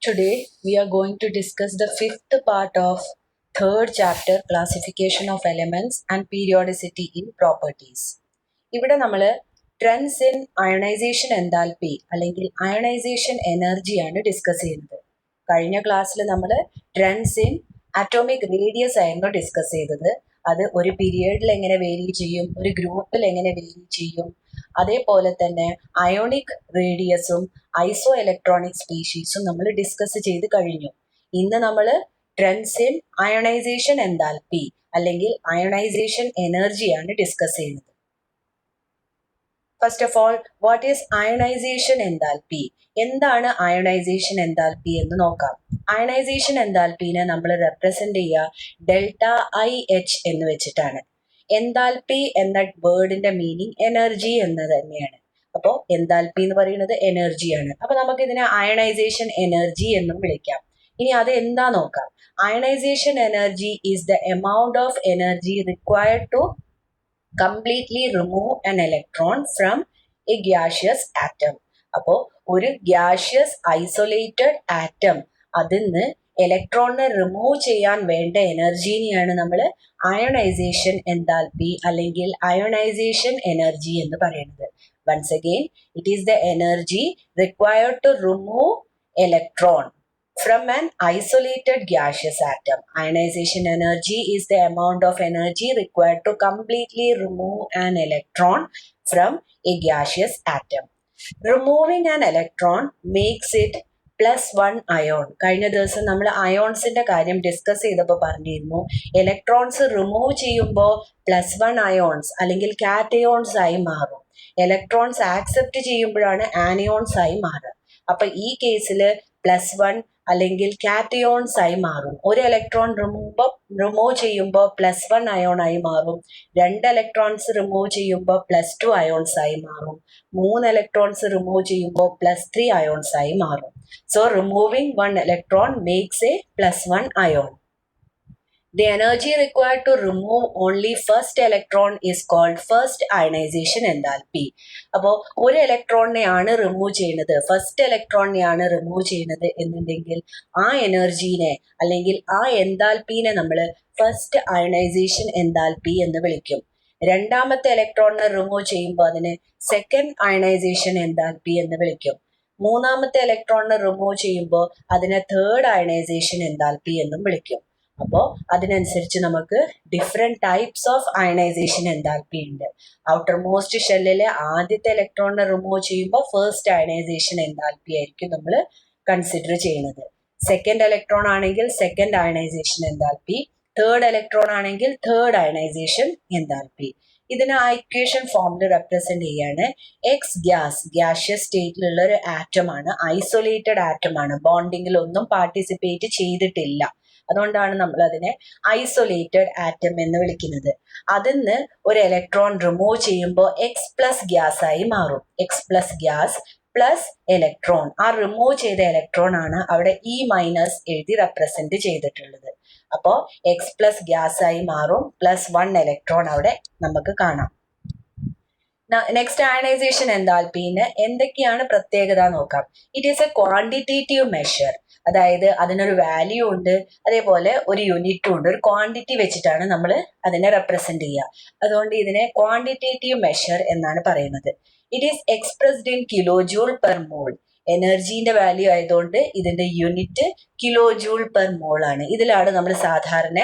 Today we are going to discuss the fifth part of third chapter classification of elements and periodicity in properties. ഇവിടെ നമ്മൾ trends in ionization enthalpy അല്ലെങ്കിൽ ionization എനർജിയാണ് discuss ചെയ്യുന്നത്. കഴിഞ്ഞ ക്ലാസ്സിൽ നമ്മൾ trends in atomic radius ആയിരുന്നു discuss ചെയ്തത്. അത് ഒരു പീരിയഡിൽ എങ്ങനെ വേരി ചെയ്യും, ഒരു ഗ്രൂപ്പിൽ എങ്ങനെ വേരി ചെയ്യും, അതേപോലെ തന്നെ അയോണിക് റേഡിയസും ഐസോ ഇലക്ട്രോണിക് സ്പീഷീസും നമ്മൾ ഡിസ്കസ് ചെയ്ത് കഴിഞ്ഞു. ഇന്ന് നമ്മൾ ട്രെൻഡ്സ് ഇൻ അയണൈസേഷൻ എൻതാൽപ്പി അല്ലെങ്കിൽ അയണൈസേഷൻ എനർജിയാണ് ഡിസ്കസ് ചെയ്യുന്നത്. First of all, what is ionization enthalpy? എന്താണ് അയണൈസേഷൻ എൻതാൽപ്പി എന്ന് നോക്കാം. അയണൈസേഷൻ എൻതാൽപ്പിനെ നമ്മൾ റെപ്രസെന്റ് ചെയ്യുക ഡെൽറ്റ ഐ എച്ച് എന്ന് വെച്ചിട്ടാണ്. എൻതാൽപ്പി എന്ന വേർഡിന്റെ മീനിങ് എനർജി എന്ന് തന്നെയാണ്. അപ്പോൾ എൻതാൽപ്പി എന്ന് പറയുന്നത് എനർജിയാണ്. അപ്പൊ നമുക്ക് ഇതിനെ അയണൈസേഷൻ എനർജി എന്നും വിളിക്കാം. ഇനി അത് എന്താ നോക്കാം. Ionization energy is the amount of energy required to completely remove an electron from a gaseous atom. അപ്പോൾ ഒരു ഗ്യാഷ്യസ് ഐസൊലേറ്റഡ് ആറ്റം അതിന്ന് ഇലക്ട്രോണിനെ റിമൂവ് ചെയ്യാൻ വേണ്ട എനർജിനെയാണ് നമ്മൾ അയണൈസേഷൻ എൻതാൽപ്പി അല്ലെങ്കിൽ അയണൈസേഷൻ എനർജി എന്ന് പറയുന്നത്. Once again, it is the energy required to remove electron from an isolated gaseous atom. Ionization energy is the amount of energy required to completely remove an electron from a gaseous atom. Removing an electron makes it +1 ion. കഴിഞ്ഞ ദിവസം നമ്മൾ അയോൺസിന്റെ കാര്യം discuss ചെയ്തപ്പോൾ പറഞ്ഞിരുന്നു, electrons remove ചെയ്യുമ്പോൾ +1 ions അല്ലെങ്കിൽ cations ആയി മാറും. ഇലക്ട്രോൺസ് ആക്സെപ്റ്റ് ചെയ്യുമ്പോഴാണ് ആനിയോൺസ് ആയി മാറുക. അപ്പൊ ഈ കേസിൽ +1 അല്ലെങ്കിൽ കാറ്റയോൺസ് ആയി മാറും. ഒരു ഇലക്ട്രോൺ റിമൂവ് ചെയ്യുമ്പോൾ +1 അയോൺ ആയി മാറും. 2 ഇലക്ട്രോൺസ് റിമൂവ് ചെയ്യുമ്പോൾ +2 അയോൺസ് ആയി മാറും. 3 ഇലക്ട്രോൺസ് റിമൂവ് ചെയ്യുമ്പോൾ +3 അയോൺസ് ആയി മാറും. So removing 1 electron makes A +1 ion. The energy required to remove only first electron is called first ionization enthalpy. അപ്പോൾ ഒരു ഇലക്ട്രോണിനെയാണ് റിമൂവ് ചെയ്യുന്നത്, ഫസ്റ്റ് ഇലക്ട്രോണിനെയാണ് റിമൂവ് ചെയ്യുന്നത് എന്നുണ്ടെങ്കിൽ ആ എനർജീനെ അല്ലെങ്കിൽ ആ എൻതാൽപ്പീനെ നമ്മൾ ഫസ്റ്റ് അയണൈസേഷൻ എൻതാൽപ്പി എന്ന് വിളിക്കും. രണ്ടാമത്തെ ഇലക്ട്രോണിനെ റിമൂവ് ചെയ്യുമ്പോൾ അതിനെ സെക്കൻഡ് അയണൈസേഷൻ എൻതാൽപ്പി എന്ന് വിളിക്കും. മൂന്നാമത്തെ ഇലക്ട്രോണിനെ റിമൂവ് ചെയ്യുമ്പോൾ അതിനെ തേർഡ് അയണൈസേഷൻ എൻതാൽപ്പി എന്നും വിളിക്കും. അപ്പോൾ അതിനനുസരിച്ച് നമുക്ക് different types of ionization enthalpy ഉണ്ട്. ഔട്ടർ മോസ്റ്റ് ഷെല്ലിലെ ആദ്യത്തെ ഇലക്ട്രോണിനെ റിമൂവ് ചെയ്യുമ്പോൾ ഫസ്റ്റ് അയണൈസേഷൻ എൻതാൽപ്പി ആയിരിക്കും നമ്മൾ കൺസിഡർ ചെയ്യുന്നത്. സെക്കൻഡ് ഇലക്ട്രോൺ ആണെങ്കിൽ second ionisation enthalpy, third electron ആണെങ്കിൽ തേർഡ് അയണൈസേഷൻ എൻതാൽപ്പി. ഇതിനെ ഇക്വേഷൻ ഫോമിൽ റെപ്രസെന്റ് ചെയ്യാണ്. എക്സ് ഗ്യാഷ്യസ് സ്റ്റേറ്റിലുള്ള ഒരു ആറ്റമാണ്, ഐസൊലേറ്റഡ് ആറ്റമാണ്, ബോണ്ടിങ്ങിൽ ഒന്നും പാർട്ടിസിപ്പേറ്റ് ചെയ്തിട്ടില്ല. അതുകൊണ്ടാണ് നമ്മൾ അതിനെ ഐസൊലേറ്റഡ് ആറ്റം എന്ന് വിളിക്കുന്നത്. അതിന്ന് ഒരു ഇലക്ട്രോൺ റിമൂവ് ചെയ്യുമ്പോൾ X+ ഗ്യാസ് ആയി മാറും. X+ ഗ്യാസ് പ്ലസ് ഇലക്ട്രോൺ, ആ റിമൂവ് ചെയ്ത ഇലക്ട്രോൺ ആണ് അവിടെ E- എഴുതി റെപ്രസെന്റ് ചെയ്തിട്ടുള്ളത്. അപ്പോൾ X+ ഗ്യാസ് ആയി മാറും, +1 ഇലക്ട്രോൺ അവിടെ നമുക്ക് കാണാം. നെക്സ്റ്റ് അയണൈസേഷൻ എൻതാൽപ്പിന് എന്തൊക്കെയാണ് പ്രത്യേകത നോക്കാം. It is A quantitative measure, അതായത് അതിനൊരു വാല്യൂ ഉണ്ട്, അതേപോലെ ഒരു യൂണിറ്റും ഉണ്ട്. ഒരു ക്വാണ്ടിറ്റി വെച്ചിട്ടാണ് നമ്മൾ അതിനെ റെപ്രസെന്റ് ചെയ്യുക. അതുകൊണ്ട് ഇതിനെ ക്വാണ്ടിറ്റേറ്റീവ് മെഷർ എന്നാണ് പറയുന്നത്. It is expressed in kJ/mol. എനർജീന്റെ വാല്യൂ ആയതുകൊണ്ട് ഇതിന്റെ യൂണിറ്റ് kJ/mol ആണ്. ഇതിലാണ് നമ്മൾ സാധാരണ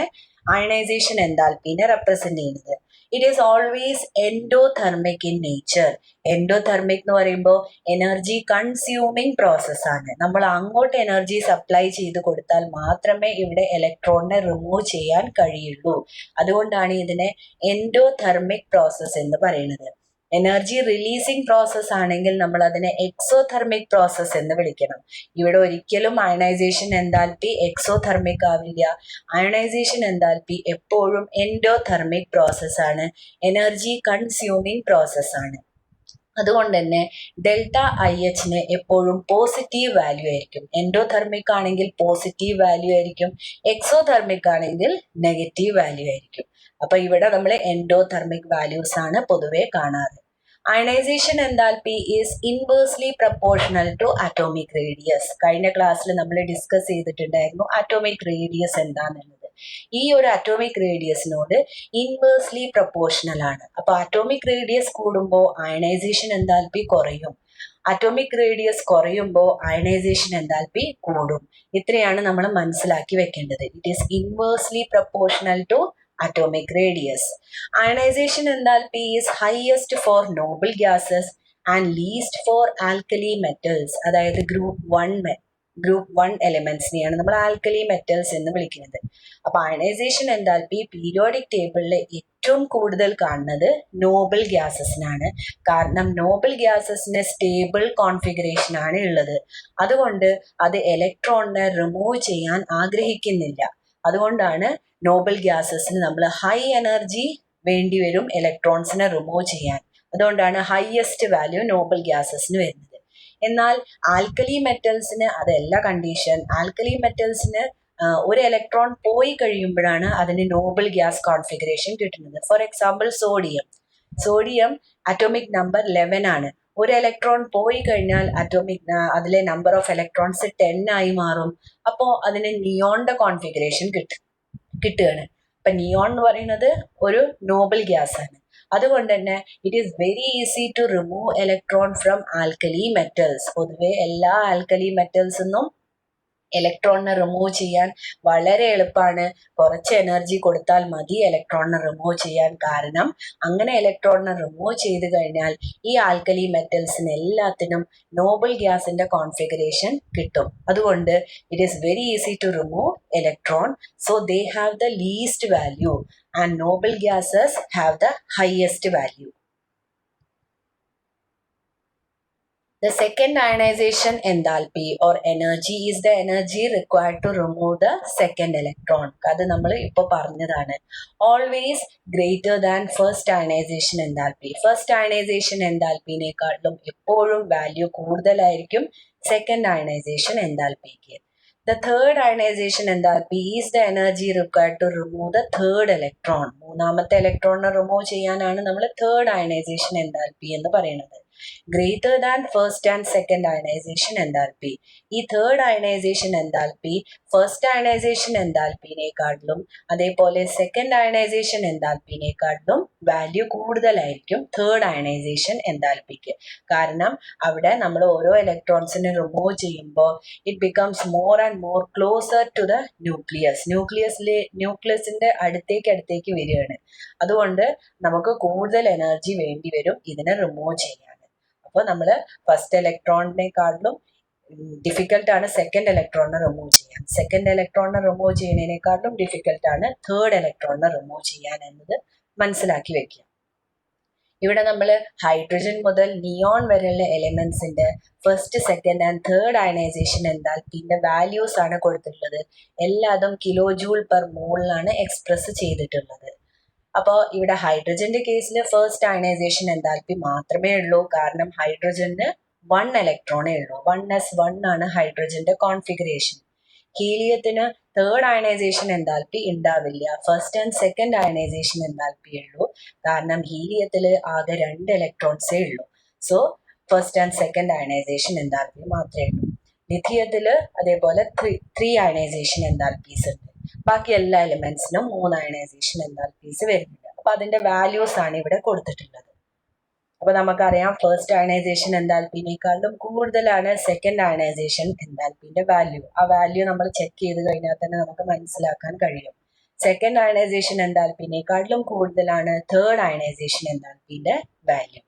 അയണൈസേഷൻ എൻതാൽപ്പിനെ റെപ്രസെന്റ് ചെയ്യുന്നത്. It is always endothermic in nature. Endothermic എന്ന് പറയുമ്പോൾ എനർജി കൺസ്യൂമിങ് പ്രോസസ് ആണ്. നമ്മൾ അങ്ങോട്ട് എനർജി സപ്ലൈ ചെയ്ത് കൊടുത്താൽ മാത്രമേ ഇവിടെ ഇലക്ട്രോണിനെ റിമൂവ് ചെയ്യാൻ കഴിയുള്ളൂ. അതുകൊണ്ടാണ് ഇതിനെ എൻഡോതെർമിക് പ്രോസസ് എന്ന് പറയുന്നത്. എനർജി റിലീസിങ് പ്രോസസ് ആണെങ്കിൽ നമ്മൾ അതിനെ എക്സോതെർമിക് പ്രോസസ് എന്ന് വിളിക്കണം. ഇവിടെ ഒരിക്കലും അയണൈസേഷൻ എൻതാൽപ്പി എക്സോതെർമിക് ആവില്ല. അയണൈസേഷൻ എൻതാൽപ്പി എപ്പോഴും എൻഡോതെർമിക് പ്രോസസ് ആണ്, എനർജി കൺസ്യൂമിങ് പ്രോസസ് ആണ്. അതുകൊണ്ട് തന്നെ ΔIH എപ്പോഴും പോസിറ്റീവ് വാല്യൂ ആയിരിക്കും. എൻഡോതെർമിക് ആണെങ്കിൽ പോസിറ്റീവ് വാല്യൂ ആയിരിക്കും, എക്സോതെർമിക് ആണെങ്കിൽ നെഗറ്റീവ് വാല്യൂ ആയിരിക്കും. അപ്പൊ ഇവിടെ നമ്മൾ എൻഡോതെർമിക് വാല്യൂസ് ആണ് പൊതുവെ കാണാറ്. Ionization enthalpy is inversely proportional to atomic radius. കഴിഞ്ഞ ക്ലാസ്സിൽ നമ്മൾ ഡിസ്കസ് ചെയ്തിട്ടുണ്ടായിരുന്നു അറ്റോമിക് റേഡിയസ് എന്താണെന്നുള്ളത്. ഈ ഒരു അറ്റോമിക് റേഡിയസിനോട് ഇൻവേഴ്സ്ലി പ്രപ്പോർഷണൽ ആണ്. അപ്പൊ അറ്റോമിക് റേഡിയസ് കൂടുമ്പോൾ അയണൈസേഷൻ എൻതാൽപ്പി കുറയും, അറ്റോമിക് റേഡിയസ് കുറയുമ്പോൾ അയണൈസേഷൻ എൻതാൽപ്പി കൂടും. ഇത്രയാണ് നമ്മൾ മനസ്സിലാക്കി വെക്കേണ്ടത്. It is inversely proportional to atomic radius. Ionization enthalpy is highest for noble gases and least for alkali metals. അതായത് ഗ്രൂപ്പ് 1 എലിമെന്റ്സിനെയാണ് നമ്മൾ ആൽക്കലി മെറ്റൽസ് എന്ന് വിളിക്കുന്നത്. അപ്പൊ അയണൈസേഷൻ എൻതാൽപ്പി പീരിയോഡിക് ടേബിളിൽ ഏറ്റവും കൂടുതൽ കാണുന്നത് നോബിൾ ഗ്യാസസിനാണ്. കാരണം നോബിൾ ഗ്യാസസിന് സ്റ്റേബിൾ കോൺഫിഗറേഷൻ ആണ് ഉള്ളത്. അതുകൊണ്ട് അത് ഇലക്ട്രോണിനെ റിമൂവ് ചെയ്യാൻ ആഗ്രഹിക്കുന്നില്ല. അതുകൊണ്ടാണ് നോബിൾ ഗ്യാസസിന് നമ്മൾ ഹൈ എനർജി വേണ്ടി വരും ഇലക്ട്രോൺസിനെ റിമൂവ് ചെയ്യാൻ. അതുകൊണ്ടാണ് ഹയസ്റ്റ് വാല്യൂ നോബിൾ ഗ്യാസസിന് വരുന്നത്. എന്നാൽ ആൽക്കലി മെറ്റൽസിന് അതല്ല കണ്ടീഷൻ. ആൽക്കലി മെറ്റൽസിന് ഒരു ഇലക്ട്രോൺ പോയി കഴിയുമ്പോഴാണ് അതിന് നോബിൾ ഗ്യാസ് കോൺഫിഗറേഷൻ കിട്ടുന്നത്. For example sodium atomic number 11 ആണ്. ഒരു ഇലക്ട്രോൺ പോയി കഴിഞ്ഞാൽ അതിലെ നമ്പർ ഓഫ് ഇലക്ട്രോൺസ് 10 ആയി മാറും. അപ്പോൾ അതിന് നിയോണിന്റെ കോൺഫിഗറേഷൻ കിട്ടുകയാണ്. അപ്പൊ നിയോൺ എന്ന് പറയുന്നത് ഒരു നോബിൾ ഗ്യാസ് ആണ്. അതുകൊണ്ട് തന്നെ it is very easy to remove electron from alkali metals. പൊതുവെ എല്ലാ ആൽക്കലി മെറ്റൽസിന്നും ഇലക്ട്രോണിനെ റിമൂവ് ചെയ്യാൻ വളരെ എളുപ്പമാണ്. കുറച്ച് എനർജി കൊടുത്താൽ മതി ഇലക്ട്രോണിനെ റിമൂവ് ചെയ്യാൻ. കാരണം അങ്ങനെ ഇലക്ട്രോണിനെ റിമൂവ് ചെയ്ത് കഴിഞ്ഞാൽ ഈ ആൽക്കലി മെറ്റൽസിന് എല്ലാത്തിനും നോബിൾ ഗ്യാസിന്റെ കോൺഫിഗറേഷൻ കിട്ടും. അതുകൊണ്ട് it is very easy to remove electron. So they have the least value and noble gases have the highest value. The second ionization enthalpy or energy is the energy required to remove the second electron. അത് നമ്മൾ ഇപ്പോൾ പറഞ്ഞതാണ്. Always greater than first ionization enthalpy. First ionization enthalpyനേക്കാളും എപ്പോഴും value കൂടുതലായിരിക്കും second ionization enthalpyക്ക്. The third ionization enthalpy is the energy required to remove the third electron. മൂന്നാമത്തെ ഇലക്ട്രോണിനെ remove ചെയ്യാനാണ് നമ്മൾ third ionization enthalpy എന്ന് പറയുന്നത്. Greater than first and second ionization enthalpy. ഈ third ionization enthalpy first ionization enthalpyനേക്കാളും അതേപോലെ second ionization enthalpyനേക്കാളും value കൂടുതലായിരിക്കും third ionization enthalpyക്ക്. കാരണം അവിടെ നമ്മൾ ഓരോ ഇലക്ട്രോൺസിനെ റിമൂവ് ചെയ്യുമ്പോൾ it becomes more and more closer to the nucleus. ന്യൂക്ലിയസിന്റെ അടുത്തേക്ക് വരികയാണ്. അതുകൊണ്ട് നമുക്ക് കൂടുതൽ എനർജി വേണ്ടി വരും ഇതിനെ റിമൂവ് ചെയ്യാൻ. അപ്പോൾ നമ്മൾ ഫസ്റ്റ് ഇലക്ട്രോണിനെക്കാളും ഡിഫിക്കൽട്ടാണ് സെക്കൻഡ് ഇലക്ട്രോണിനെ റിമൂവ് ചെയ്യാൻ. സെക്കൻഡ് ഇലക്ട്രോണിനെ റിമൂവ് ചെയ്യുന്നതിനേക്കാളും ഡിഫിക്കൽട്ടാണ് തേർഡ് ഇലക്ട്രോണിനെ റിമൂവ് ചെയ്യാൻ എന്നത് മനസ്സിലാക്കി വെക്കുക. ഇവിടെ നമ്മൾ ഹൈഡ്രജൻ മുതൽ നിയോൺ വരെയുള്ള എലിമെന്റ്സിന്റെ first, second and third ionisation എൻതാൽപ്പിന്റെ വാല്യൂസ് ആണ് കൊടുത്തിട്ടുള്ളത്. എല്ലാതും കിലോ ജൂൾ പെർ മോളിലാണ് എക്സ്പ്രസ് ചെയ്തിട്ടുള്ളത്. അപ്പോൾ ഇവിടെ ഹൈഡ്രജന്റെ കേസിൽ ഫസ്റ്റ് അയണൈസേഷൻ എൻതാൽപ്പി മാത്രമേ ഉള്ളൂ. കാരണം ഹൈഡ്രജന് 1 ഇലക്ട്രോണേ ഉള്ളൂ. 1s1 ആണ് ഹൈഡ്രജന്റെ കോൺഫിഗറേഷൻ. ഹീലിയത്തിന് തേർഡ് അയണൈസേഷൻ എൻതാൽപ്പി ഉണ്ടാവില്ല. First and second ionisation enthalpy ഉള്ളൂ. കാരണം ഹീലിയത്തിൽ ആകെ 2 ഇലക്ട്രോൺസേ ഉള്ളൂ. So first and second ionisation enthalpy മാത്രമേ ഉള്ളൂ. ലിഥിയത്തിൽ അതേപോലെ 3 അയണൈസേഷൻ എൻതാൽപ്പീസ് ഉണ്ട്. ബാക്കി എല്ലാ എലിമെന്റ്സിനും 3 അയണൈസേഷൻ എൻതാൽപ്പീസ് വരുന്നുണ്ട്. അപ്പൊ അതിന്റെ വാല്യൂസ് ആണ് ഇവിടെ കൊടുത്തിട്ടുള്ളത്. അപ്പൊ നമുക്കറിയാം ഫസ്റ്റ് അയണൈസേഷൻ എൻതാൽപ്പിനേക്കാളും കൂടുതലാണ് സെക്കൻഡ് അയണൈസേഷൻ എൻതാൽപ്പിന്റെ വാല്യൂ. ആ വാല്യൂ നമ്മൾ ചെക്ക് ചെയ്ത് കഴിഞ്ഞാൽ തന്നെ നമുക്ക് മനസ്സിലാക്കാൻ കഴിയും. സെക്കൻഡ് അയണൈസേഷൻ എൻതാൽപ്പിനേക്കാളും കൂടുതലാണ് തേർഡ് അയണൈസേഷൻ എൻതാൽപ്പിന്റെ വാല്യൂ.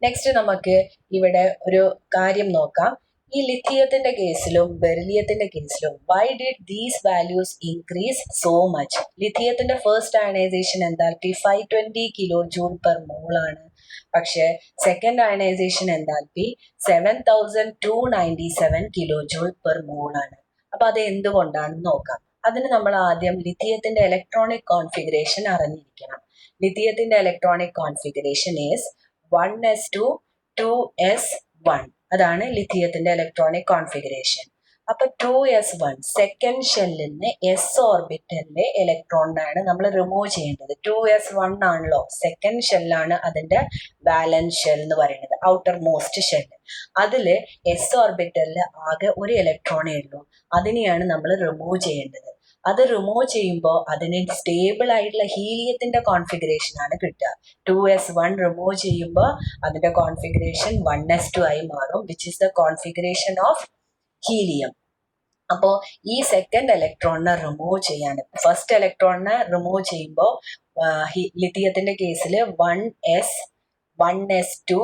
നെക്സ്റ്റ് നമുക്ക് ഇവിടെ ഒരു കാര്യം നോക്കാം. ഈ ലിഥിയത്തിന്റെ കേസിലും ബെറിലിയത്തിന്റെ കേസിലും why did these values increase so much? ലിഥിയത്തിന്റെ first ionisation enthalpy 520 kilo joule per mole ആണ്. പക്ഷെ second ionisation enthalpy 7297 kilo joule per mole ആണ്. അപ്പൊ അത് എന്തുകൊണ്ടാണെന്ന് നോക്കാം. അതിന് നമ്മൾ ആദ്യം ലിഥിയത്തിന്റെ ഇലക്ട്രോണിക് കോൺഫിഗറേഷൻ അറിഞ്ഞിരിക്കണം. ലിഥിയത്തിന്റെ electronic configuration is 1s2 2s1. അതാണ് ലിഥിയത്തിന്റെ ഇലക്ട്രോണിക് കോൺഫിഗറേഷൻ. അപ്പൊ 2s1 സെക്കൻഡ് ഷെല്ലിൽ നിന്ന് എസ് ഓർബിറ്റലിലെ ഇലക്ട്രോണിനാണ് നമ്മൾ റിമൂവ് ചെയ്യേണ്ടത്. 2s1 ആണല്ലോ, സെക്കൻഡ് ഷെല്ലാണ് അതിന്റെ വാലൻസ് ഷെൽ എന്ന് പറയുന്നത്, ഔട്ടർ മോസ്റ്റ് ഷെൽ. അതില് എസ് ഓർബിറ്റലിൽ ആകെ ഒരു ഇലക്ട്രോണേ ഉള്ളൂ, അതിനെയാണ് നമ്മൾ റിമൂവ് ചെയ്യേണ്ടത്. അത് റിമൂവ് ചെയ്യുമ്പോൾ അതിന് സ്റ്റേബിൾ ആയിട്ടുള്ള ഹീലിയത്തിന്റെ കോൺഫിഗറേഷൻ ആണ് കിട്ടുക. 2s1 റിമൂവ് ചെയ്യുമ്പോൾ അതിന്റെ കോൺഫിഗറേഷൻ 1s2 ആയി മാറും, which is the configuration of helium. അപ്പോൾ ഈ സെക്കൻഡ് ഇലക്ട്രോണിനെ റിമൂവ് ചെയ്യാൻ, ഫസ്റ്റ് ഇലക്ട്രോണിനെ റിമൂവ് ചെയ്യുമ്പോൾ ലിഥിയത്തിന്റെ കേസിൽ 1s2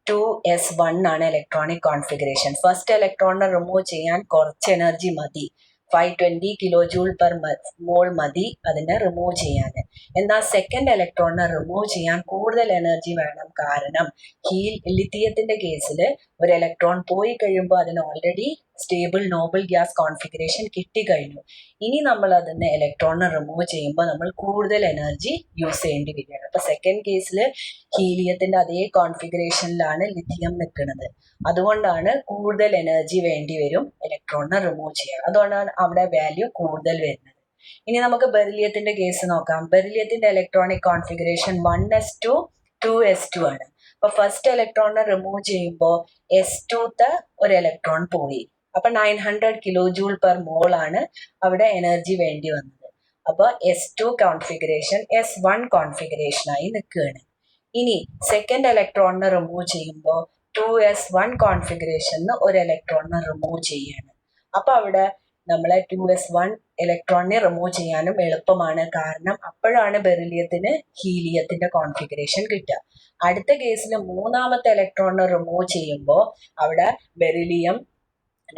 2s1 ആണ് ഇലക്ട്രോണിക് കോൺഫിഗറേഷൻ. ഫസ്റ്റ് ഇലക്ട്രോണിനെ റിമൂവ് ചെയ്യാൻ കുറച്ച് എനർജി മതി, 520 kJ/mol മതി അതിനെ റിമൂവ് ചെയ്യാൻ. എന്നാൽ സെക്കൻഡ് ഇലക്ട്രോണിനെ റിമൂവ് ചെയ്യാൻ കൂടുതൽ എനർജി വേണം. കാരണം ലിഥിയത്തിന്റെ കേസിൽ ഒരു ഇലക്ട്രോൺ പോയി കഴിയുമ്പോൾ അതിന് already stable noble gas configuration കിട്ടിക്കഴിഞ്ഞു. ഇനി നമ്മൾ അതിന് ഇലക്ട്രോണിനെ റിമൂവ് ചെയ്യുമ്പോൾ നമ്മൾ കൂടുതൽ എനർജി യൂസ് ചെയ്യേണ്ടി വരികയാണ്. അപ്പൊ സെക്കൻഡ് കേസിൽ ഹീലിയത്തിന്റെ അതേ കോൺഫിഗറേഷനിലാണ് ലിഥിയം നിൽക്കുന്നത്, അതുകൊണ്ടാണ് കൂടുതൽ എനർജി വേണ്ടി വരും ഇലക്ട്രോണിനെ റിമൂവ് ചെയ്യാൻ, അതുകൊണ്ടാണ് അവിടെ വാല്യൂ കൂടുതൽ വരുന്നത്. ഇനി നമുക്ക് ബെറിലിയത്തിന്റെ കേസ് നോക്കാം. ബെറിലിയത്തിന്റെ ഇലക്ട്രോണിക് കോൺഫിഗറേഷൻ 1s2 2s2 ആണ്. അപ്പൊ ഫസ്റ്റ് ഇലക്ട്രോണിനെ റിമൂവ് ചെയ്യുമ്പോൾ s2ത്തെ ഒരു ഇലക്ട്രോൺ പോയി, അപ്പൊ 900 kJ/mol ആണ് അവിടെ എനർജി വേണ്ടി വന്നത്. അപ്പൊ s2 കോൺഫിഗറേഷൻ s1 കോൺഫിഗറേഷൻ ആയി നിൽക്കുകയാണ്. ഇനി സെക്കൻഡ് ഇലക്ട്രോണിനെ റിമൂവ് ചെയ്യുമ്പോൾ 2s1 കോൺഫിഗറേഷന് ഒരു ഇലക്ട്രോണിനെ റിമൂവ് ചെയ്യാണ്. അപ്പൊ അവിടെ നമ്മളെ 2s1 ഇലക്ട്രോണിനെ റിമൂവ് ചെയ്യാനും എളുപ്പമാണ്, കാരണം അപ്പോഴാണ് ബെറിലിയത്തിന് ഹീലിയത്തിന്റെ കോൺഫിഗറേഷൻ കിട്ടുക. അടുത്ത കേസിൽ മൂന്നാമത്തെ ഇലക്ട്രോണിനെ റിമൂവ് ചെയ്യുമ്പോൾ അവിടെ ബെറിലിയം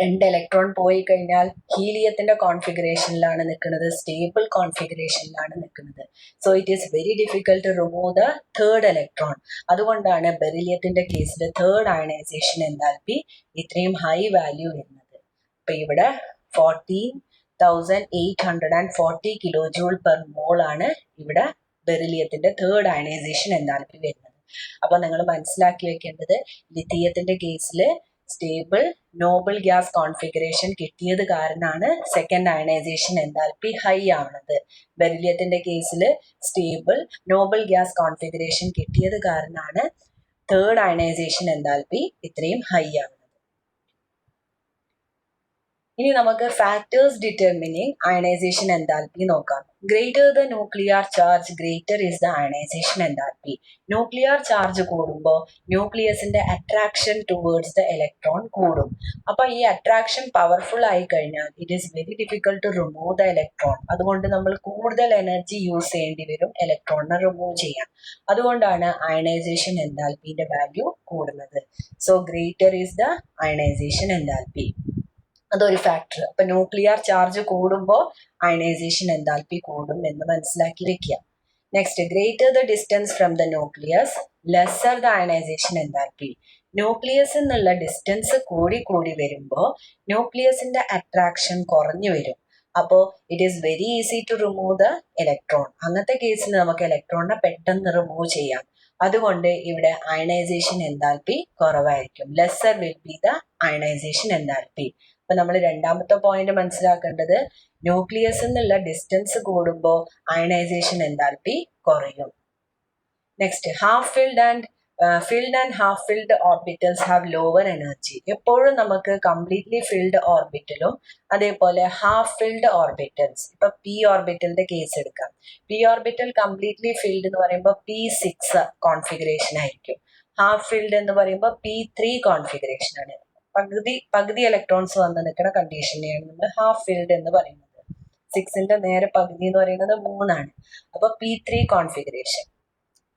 2 ഇലക്ട്രോൺ പോയി കഴിഞ്ഞാൽ ഹീലിയത്തിന്റെ കോൺഫിഗറേഷനിലാണ് നിൽക്കുന്നത്, സ്റ്റേബിൾ കോൺഫിഗറേഷനിലാണ് നിൽക്കുന്നത്. So it is very difficult to remove the third electron. അതുകൊണ്ടാണ് ബെറിലിയത്തിന്റെ കേസിൽ തേർഡ് അയണൈസേഷൻ എൻതാൽപ്പി ഇത്രയും ഹൈ വാല്യൂ വരുന്നത്. അപ്പൊ ഇവിടെ 14,840 kJ/mol ആണ് ഇവിടെ ബെറിലിയത്തിന്റെ തേർഡ് അയണൈസേഷൻ എൻതാൽപ്പി വരുന്നത്. അപ്പൊ നിങ്ങൾ മനസ്സിലാക്കി വെക്കേണ്ടത്, ലിഥിയത്തിന്റെ കേസിൽ സ്റ്റേബിൾ നോബിൾ ഗ്യാസ് കോൺഫിഗറേഷൻ കിട്ടിയത് കാരണമാണ് സെക്കൻഡ് അയണൈസേഷൻ എൻതാൽപ്പി ഹൈ ആവുന്നത്. ബെറിലിയത്തിന്റെ കേസിൽ സ്റ്റേബിൾ നോബിൾ ഗ്യാസ് കോൺഫിഗറേഷൻ കിട്ടിയത് കാരണമാണ് തേർഡ് അയണൈസേഷൻ എൻതാൽപ്പി ഇത്രയും ഹൈ ആവുന്നത്. ഇനി നമുക്ക് ഫാക്ടേഴ്സ് ഡിറ്റർമിനിങ് അയണൈസേഷൻ എൻതാൽപ്പി നോക്കാം. Greater the nuclear charge greater is the ionisation enthalpy. Nuclear charge കൂടുമ്പോൾ ന്യൂക്ലിയസിന്റെ അട്രാക്ഷൻ ടുവേർഡ്സ് ദ ഇലക്ട്രോൺ കൂടും. അപ്പൊ ഈ അട്രാക്ഷൻ പവർഫുൾ ആയി കഴിഞ്ഞാൽ it is very difficult to remove the electron. അതുകൊണ്ട് നമ്മൾ കൂടുതൽ എനർജി യൂസ് ചെയ്യേണ്ടി വരും ഇലക്ട്രോണിനെ റിമൂവ് ചെയ്യാൻ. അതുകൊണ്ടാണ് അയണൈസേഷൻ എൻതാൽപ്പിന്റെ വാല്യൂ കൂടുന്നത്. So greater is the ionisation enthalpy, അതൊരു ഫാക്ടർ. അപ്പൊ ന്യൂക്ലിയർ ചാർജ് കൂടുമ്പോൾ അയണൈസേഷൻ എൻതാൽപ്പി കൂടും എന്ന് മനസ്സിലാക്കി വെക്കുക. Next, greater the distance from the nucleus lesser the ionisation enthalpy. ന്യൂക്ലിയസിൽ നിന്നുള്ള ഡിസ്റ്റൻസ് കൂടി കൂടി വരുമ്പോൾ ന്യൂക്ലിയസിന്റെ അട്രാക്ഷൻ കുറഞ്ഞു വരും. അപ്പോൾ it is very easy to remove the electron. അങ്ങനത്തെ കേസിൽ നമുക്ക് ഇലക്ട്രോണിനെ പെട്ടെന്ന് റിമൂവ് ചെയ്യാം. അതുകൊണ്ട് ഇവിടെ അയണൈസേഷൻ എൻതാൽപ്പി കുറവായിരിക്കും. Lesser will be the ionisation enthalpy. അപ്പൊ നമ്മൾ രണ്ടാമത്തെ പോയിന്റ് മനസ്സിലാക്കേണ്ടത്, ന്യൂക്ലിയസിൽ നിന്നുള്ള ഡിസ്റ്റൻസ് കൂടുമ്പോൾ അയണൈസേഷൻ എൻതാൽപ്പി കുറയും. Next, filled and half filled orbitals have lower energy. എപ്പോഴും നമുക്ക് കംപ്ലീറ്റ്ലി ഫിൽഡ് ഓർബിറ്റലും അതേപോലെ ഹാഫ് ഫിൽഡ് ഓർബിറ്റൽസ്, ഇപ്പൊ പി ഓർബിറ്റലിന്റെ കേസ് എടുക്കാം. പി ഓർബിറ്റൽ കംപ്ലീറ്റ്ലി ഫിൽഡ് എന്ന് പറയുമ്പോൾ P6 കോൺഫിഗറേഷൻ ആയിരിക്കും. ഹാഫ് ഫിൽഡ് എന്ന് പറയുമ്പോൾ P3 കോൺഫിഗറേഷൻ ആണ്. പകുതി ഇലക്ട്രോൺസ് വന്ന് നിൽക്കുന്ന കണ്ടീഷനെയാണ് നമ്മൾ ഹാഫ് ഫിൽഡ് എന്ന് പറയുന്നത്. 6ന്റെ നേരെ പകുതി എന്ന് പറയുന്നത് 3 ആണ്. അപ്പൊ P3 കോൺഫിഗറേഷൻ.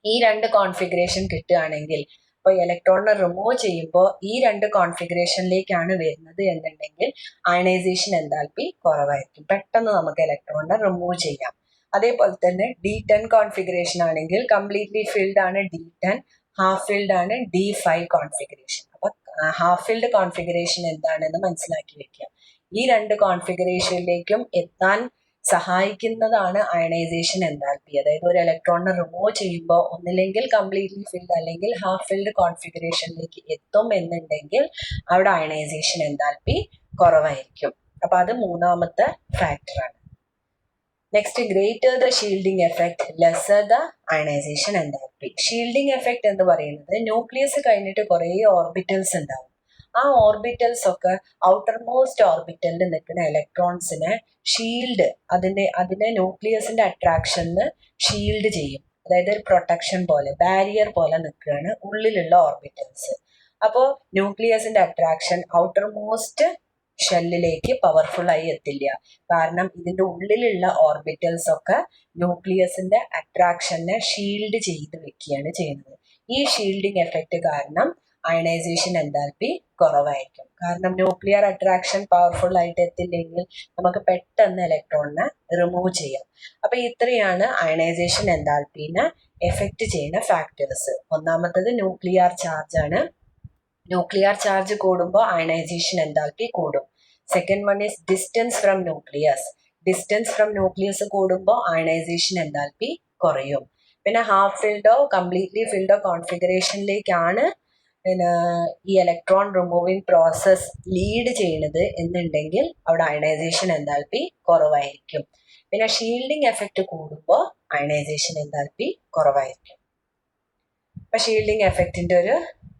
ഈ രണ്ട് കോൺഫിഗറേഷൻ കിട്ടുകയാണെങ്കിൽ, ഇപ്പൊ ഇലക്ട്രോണിനെ റിമൂവ് ചെയ്യുമ്പോൾ ഈ രണ്ട് കോൺഫിഗറേഷനിലേക്കാണ് വരുന്നത് എന്നുണ്ടെങ്കിൽ അയണൈസേഷൻ എൻതാൽപ്പി കുറവായിരിക്കും, പെട്ടെന്ന് നമുക്ക് ഇലക്ട്രോണിനെ റിമൂവ് ചെയ്യാം. അതേപോലെ തന്നെ D10 കോൺഫിഗറേഷൻ ആണെങ്കിൽ കംപ്ലീറ്റ്ലി ഫിൽഡ് ആണ് D10, ഹാഫ് ഫിൽഡ് ആണ് D5 കോൺഫിഗറേഷൻ. അപ്പൊ ഹാഫ് ഫിൽഡ് കോൺഫിഗറേഷൻ എന്താണെന്ന് മനസ്സിലാക്കി വെക്കുക. ഈ രണ്ട് കോൺഫിഗറേഷനിലേക്കും എത്താൻ സഹായിക്കുന്നതാണ് അയണൈസേഷൻ എൻതാൽപ്പി. അതായത് ഒരു ഇലക്ട്രോണിനെ റിമൂവ് ചെയ്യുമ്പോൾ ഒന്നില്ലെങ്കിൽ കംപ്ലീറ്റ്ലി ഫിൽഡ് അല്ലെങ്കിൽ ഹാഫ് ഫിൽഡ് കോൺഫിഗറേഷനിലേക്ക് എത്തും എന്നുണ്ടെങ്കിൽ അവിടെ അയണൈസേഷൻ എൻതാൽപ്പി കുറവായിരിക്കും. അപ്പൊ അത് മൂന്നാമത്തെ ഫാക്ടറാണ്. Next, greater the shielding effect lesser the ionisation enthalpy. Shielding effect എന്ന് പറയുന്നത് ന്യൂക്ലിയസ് കഴിഞ്ഞിട്ട് കുറേ ഓർബിറ്റൽസ് ഉണ്ടാവും. ആ ഓർബിറ്റൽസ് ഒക്കെ ഔട്ടർ മോസ്റ്റ് ഓർബിറ്റലിൽ നിൽക്കുന്ന ഇലക്ട്രോൺസിനെ ഷീൽഡ്, അതിനെ ന്യൂക്ലിയസിന്റെ അട്രാക്ഷന് ഷീൽഡ് ചെയ്യും. അതായത് ഒരു പ്രൊട്ടക്ഷൻ പോലെ, ബാരിയർ പോലെ നിൽക്കുകയാണ് ഉള്ളിലുള്ള ഓർബിറ്റൽസ്. അപ്പോൾ ന്യൂക്ലിയസിന്റെ അട്രാക്ഷൻ ഔട്ടർ മോസ്റ്റ് ഷെല്ലിലേക്ക് പവർഫുൾ ആയി എത്തില്ല. കാരണം ഇതിന്റെ ഉള്ളിലുള്ള ഓർബിറ്റൽസ് ഒക്കെ ന്യൂക്ലിയസിന്റെ അട്രാക്ഷനെ ഷീൽഡ് ചെയ്ത് വെക്കുകയാണ് ചെയ്യുന്നത്. ഈ ഷീൽഡിംഗ് എഫക്റ്റ് കാരണം അയണൈസേഷൻ എൻതാൽപ്പി കുറവായിരിക്കും. കാരണം ന്യൂക്ലിയർ അട്രാക്ഷൻ പവർഫുൾ ആയിട്ട് എത്തില്ലെങ്കിൽ നമുക്ക് പെട്ടെന്ന് ഇലക്ട്രോണിനെ റിമൂവ് ചെയ്യാം. അപ്പൊ ഇത്രയാണ് അയണൈസേഷൻ എൻതാൽപ്പിനെ എഫക്റ്റ് ചെയ്യുന്ന ഫാക്ടേഴ്സ്. ഒന്നാമത്തത് ന്യൂക്ലിയർ ചാർജ് ആണ്. ന്യൂക്ലിയർ ചാർജ് കൂടുമ്പോൾ അയണൈസേഷൻ എൻതാൽപ്പി കൂടും. Second one is distance from nucleus. Distance from nucleus കൂടുമ്പോൾ അയണൈസേഷൻ എൻതാൽപ്പി കുറയും. പിന്നെ ഹാഫ് ഫിൽഡോ കംപ്ലീറ്റ്ലി ഫിൽഡോ കോൺഫിഗറേഷനിലേക്കാണ് ഈ ഇലക്ട്രോൺ റിമൂവിങ് പ്രോസസ് ലീഡ് ചെയ്യുന്നത് എന്നുണ്ടെങ്കിൽ അവിടെ അയണൈസേഷൻ എൻതാൽപ്പി കുറവായിരിക്കും. പിന്നെ ഷീൽഡിംഗ് എഫക്റ്റ് കൂടുമ്പോൾ അയണൈസേഷൻ എൻതാൽപ്പി കുറവായിരിക്കും. അപ്പൊ ഷീൽഡിംഗ് എഫക്റ്റിന്റെ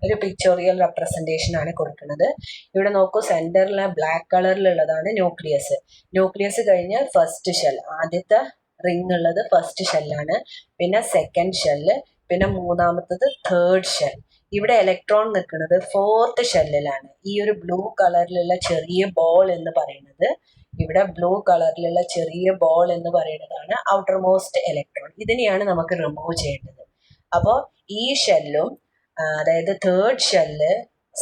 ഒരു പിക്ചോറിയൽ റെപ്രസെന്റേഷൻ ആണ് കൊടുക്കുന്നത്. ഇവിടെ നോക്കൂ, സെന്ററിലെ ബ്ലാക്ക് കളറിലുള്ളതാണ് ന്യൂക്ലിയസ്. ന്യൂക്ലിയസ് കഴിഞ്ഞ് ഫസ്റ്റ് ഷെൽ, ആദ്യത്തെ റിംഗ് ഉള്ളത് ഫസ്റ്റ് ഷെല്ലാണ്. പിന്നെ സെക്കൻഡ് ഷെല്ല്, പിന്നെ മൂന്നാമത്തത് തേർഡ് ഷെൽ. ഇവിടെ ഇലക്ട്രോൺ നിൽക്കുന്നത് ഫോർത്ത് ഷെല്ലിലാണ്. ഈ ഒരു ബ്ലൂ കളറിലുള്ള ചെറിയ ബോൾ എന്ന് പറയുന്നത്, ഇവിടെ ബ്ലൂ കളറിലുള്ള ചെറിയ ബോൾ എന്ന് പറയുന്നതാണ് ഔട്ടർ മോസ്റ്റ് ഇലക്ട്രോൺ. ഇതിനെയാണ് നമുക്ക് റിമൂവ് ചെയ്യേണ്ടത്. അപ്പോൾ ഈ ഷെല്ലും, അതായത് തേർഡ് ഷെല്ല്,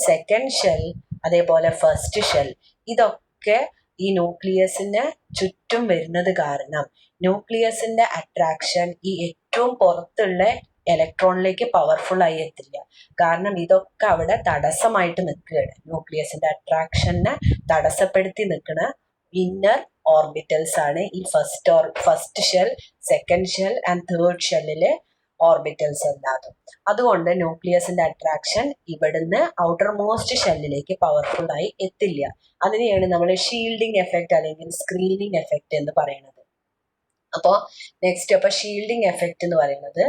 സെക്കൻഡ് ഷെൽ, അതേപോലെ ഫസ്റ്റ് ഷെൽ, ഇതൊക്കെ ഈ ന്യൂക്ലിയസിന് ചുറ്റും വരുന്നത് കാരണം ന്യൂക്ലിയസിന്റെ അട്രാക്ഷൻ ഈ ഏറ്റവും പുറത്തുള്ള ഇലക്ട്രോണിലേക്ക് പവർഫുൾ ആയി എത്തില്ല. കാരണം ഇതൊക്കെ അവിടെ തടസ്സമായിട്ട് നിൽക്കുകയാണ്. ന്യൂക്ലിയസിന്റെ അട്രാക്ഷനെ തടസ്സപ്പെടുത്തി നിൽക്കുന്ന ഇന്നർ ഓർബിറ്റൽസ് ആണ് ഈ first shell, second shell and third ഷെല്ലിലെ ഓർബിറ്റൽസ് എല്ലാതും. അതുകൊണ്ട് ന്യൂക്ലിയസിന്റെ അട്രാക്ഷൻ ഇവിടുന്ന് ഔട്ടർ മോസ്റ്റ് ഷെല്ലിലേക്ക് പവർഫുൾ ആയി എത്തില്ല. അതിനെയാണ് നമ്മൾ ഷീൽഡിംഗ് എഫക്റ്റ് അല്ലെങ്കിൽ സ്ക്രീനിങ് എഫക്റ്റ് എന്ന് പറയുന്നത്. അപ്പോൾ നെക്സ്റ്റ്, അപ്പൊ ഷീൽഡിംഗ് എഫക്റ്റ് എന്ന് പറയുന്നത്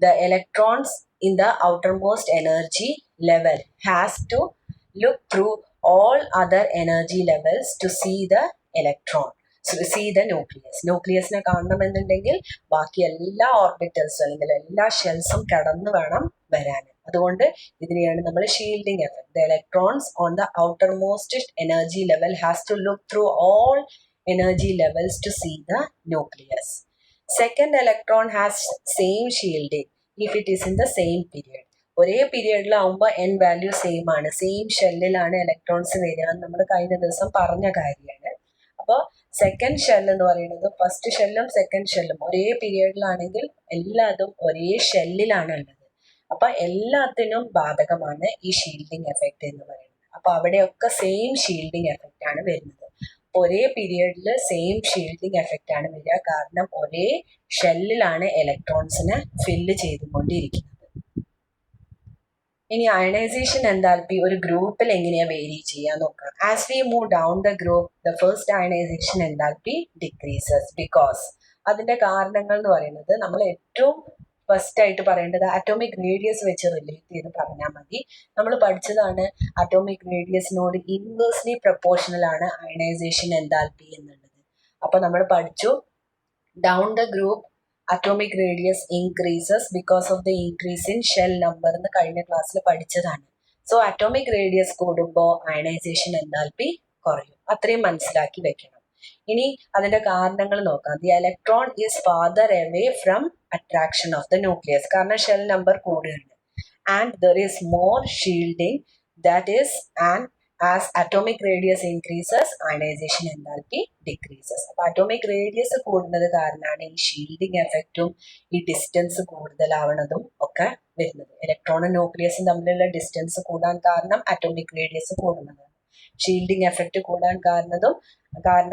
the electrons in the outermost energy level has to look through all other energy levels to see the electron, see the nucleus. ന്യൂക്ലിയസിനെ കാണണമെന്നുണ്ടെങ്കിൽ ബാക്കി എല്ലാ ഓർബിറ്റൽസും അല്ലെങ്കിൽ എല്ലാ ഷെൽസും കടന്നു വേണം വരാൻ. അതുകൊണ്ട് ഇതിനെയാണ് നമ്മൾ shielding effect. The electrons on the outermost energy level has to look through all energy levels to see the nucleus. Second electron has same shielding if it is in the same period. ഒരേ പീരിയഡിലാവുമ്പോൾ n value same ആണ്, same ഷെല്ലിലാണ് electrons വരിക എന്ന് നമ്മൾ കഴിഞ്ഞ ദിവസം പറഞ്ഞ കാര്യമാണ്. അപ്പോൾ സെക്കൻഡ് ഷെൽ എന്ന് പറയുന്നത് ഫസ്റ്റ് ഷെല്ലും സെക്കൻഡ് ഷെല്ലും ഒരേ പീരിയഡിലാണെങ്കിൽ എല്ലാതും ഒരേ ഷെല്ലിലാണ് ഉള്ളത്. അപ്പൊ എല്ലാത്തിനും ബാധകമാണ് ഈ ഷീൽഡിംഗ് എഫക്റ്റ് എന്ന് പറയുന്നത്. അപ്പൊ അവിടെയൊക്കെ സെയിം ഷീൽഡിംഗ് എഫക്റ്റ് ആണ് വരുന്നത്. ഒരേ പീരിയഡിൽ സെയിം ഷീൽഡിംഗ് എഫക്റ്റ് ആണ് വരിക. കാരണം ഒരേ ഷെല്ലിലാണ് ഇലക്ട്രോൺസിനെ ഫില്ല് ചെയ്തുകൊണ്ടിരിക്കുന്നത്. ഇനി അയണൈസേഷൻ എൻതാൽപ്പി ഒരു ഗ്രൂപ്പിൽ എങ്ങനെയാ വേരി ചെയ്യാൻ നോക്കാം. As we move down the group, the first ionisation enthalpy decreases. Because അതിന്റെ കാരണങ്ങൾ എന്ന് പറയുന്നത്, നമ്മൾ ഏറ്റവും ഫസ്റ്റ് ആയിട്ട് പറയേണ്ടത് അറ്റോമിക് റേഡിയസ് വെച്ച് റിലേറ്റ് ചെയ്ത് പറഞ്ഞാൽ മതി. നമ്മൾ പഠിച്ചതാണ് അറ്റോമിക് റേഡിയസിനോട് ഇൻവേഴ്സ്ലി പ്രപ്പോർഷണൽ ആണ് അയണൈസേഷൻ എൻതാൽപ്പി എന്നുള്ളത്. അപ്പൊ നമ്മൾ പഠിച്ചു down the group atomic radius increases because of the increase in shell number എന്ന് കഴിഞ്ഞ ക്ലാസ്സിൽ പഠിച്ചതാണ്. സോ അറ്റോമിക് റേഡിയസ് കൂടുമ്പോൾ അയണൈസേഷൻ എൻതാൽപ്പി കുറയും. അത്രയും മനസ്സിലാക്കി വെക്കണം. ഇനി അതിന്റെ കാരണങ്ങൾ നോക്കാം. The electron is farther away from attraction of the nucleus. കാരണം ഷെൽ നമ്പർ കൂടുകയാണ്. And there is more shielding, that is and as atomic radius increases ionization enthalpy decreases. അപ്പൊ അറ്റോമിക് റേഡിയസ് കൂടുന്നത് കാരണമാണ് ഈ ഷീൽഡിംഗ് എഫക്റ്റും ഈ ഡിസ്റ്റൻസ് കൂടുതലാവണതും ഒക്കെ വരുന്നത്. ഇലക്ട്രോണും ന്യൂക്ലിയസും തമ്മിലുള്ള ഡിസ്റ്റൻസ് കൂടാൻ കാരണം അറ്റോമിക് റേഡിയസ് കൂടുന്നതാണ്. ഷീൽഡിംഗ് എഫക്റ്റ് കൂടാൻ കാരണം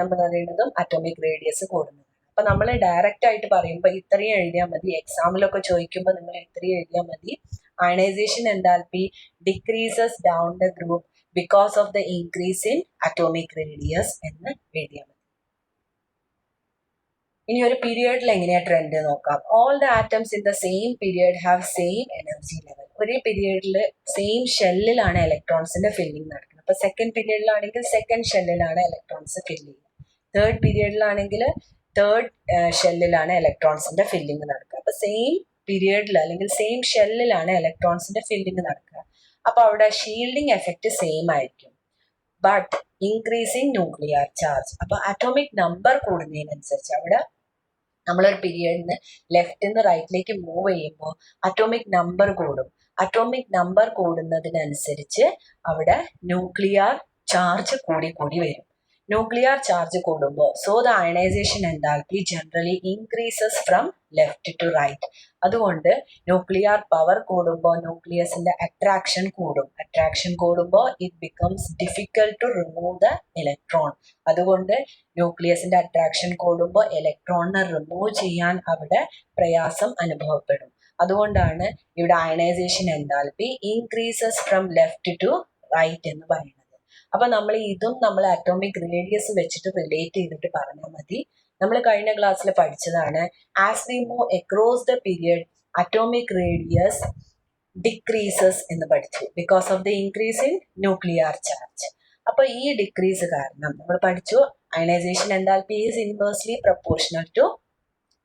എന്ന് പറയുന്നതും അറ്റോമിക് റേഡിയസ് കൂടുന്നതാണ്. അപ്പൊ നമ്മൾ ഡയറക്റ്റ് ആയിട്ട് പറയുമ്പോൾ ഇത്രയും എഴുതിയാൽ മതി. എക്സാമിലൊക്കെ ചോദിക്കുമ്പോൾ നിങ്ങൾ ഇത്രയും എഴുതിയാൽ മതി. Ionization enthalpy decreases down the group because of the increase in atomic radius എന്ന് എഴുതിയാൽ മതി. ഇനി ഒരു പീരിയഡിൽ എങ്ങനെയാ ട്രെൻഡ് നോക്കാം. All the atoms in the same period have same energy level. ഒരേ പീരിയഡിൽ സെയിം ഷെല്ലിലാണ് ഇലക്ട്രോൺസിന്റെ ഫില്ലിംഗ് നടക്കുന്നത്. അപ്പൊ സെക്കൻഡ് പീരിയഡിലാണെങ്കിൽ സെക്കൻഡ് ഷെല്ലിലാണ് ഇലക്ട്രോൺസ് ഫില്ല് ചെയ്യുക. തേർഡ് പീരിയഡിലാണെങ്കിൽ തേർഡ് ഷെല്ലിലാണ് ഇലക്ട്രോൺസിന്റെ ഫില്ലിംഗ് നടക്കുക. അപ്പൊ സെയിം പീരിയഡിൽ അല്ലെങ്കിൽ സെയിം ഷെല്ലിലാണ് ഇലക്ട്രോൺസിന്റെ ഫില്ലിംഗ് നടക്കുക. അപ്പൊ അവിടെ ഷീൽഡിംഗ് എഫക്റ്റ് സെയിം ആയിരിക്കും. But increasing nuclear charge. അപ്പൊ അറ്റോമിക് നമ്പർ കൂടുന്നതിനനുസരിച്ച് അവിടെ നമ്മളൊരു പീരിയഡിന് ലെഫ്റ്റിൽ നിന്ന് റൈറ്റിലേക്ക് മൂവ് ചെയ്യുമ്പോൾ അറ്റോമിക് നമ്പർ കൂടും. അറ്റോമിക് നമ്പർ കൂടുന്നതിനനുസരിച്ച് അവിടെ ന്യൂക്ലിയർ ചാർജ് കൂടി വരും. ന്യൂക്ലിയർ ചാർജ് കൂടുമ്പോൾ so the ionisation enthalpy generally increases from left to right. അതുകൊണ്ട് ന്യൂക്ലിയർ പവർ കൂടുമ്പോൾ ന്യൂക്ലിയസിന്റെ അട്രാക്ഷൻ കൂടും. അട്രാക്ഷൻ കൂടുമ്പോൾ it becomes difficult to remove the electron. അതുകൊണ്ട് ന്യൂക്ലിയസിന്റെ അട്രാക്ഷൻ കൂടുമ്പോൾ ഇലക്ട്രോണിനെ റിമൂവ് ചെയ്യാൻ അവിടെ പ്രയാസം അനുഭവപ്പെടും. അതുകൊണ്ടാണ് ഇവിടെ ionisation enthalpy increases from left to right എന്ന് പറയുന്നത്. അപ്പൊ നമ്മൾ അറ്റോമിക് റേഡിയസ് വെച്ചിട്ട് റിലേറ്റ് ചെയ്തിട്ട് പറഞ്ഞാൽ മതി. നമ്മൾ കഴിഞ്ഞ ക്ലാസ്സിൽ പഠിച്ചതാണ് as we move across the period atomic radius decreases എന്ന് പഠിച്ചു because of the increase in nuclear charge. അപ്പൊ ഈ ഡിക്രീസ് കാരണം നമ്മൾ പഠിച്ചു ionization enthalpy is inversely proportional to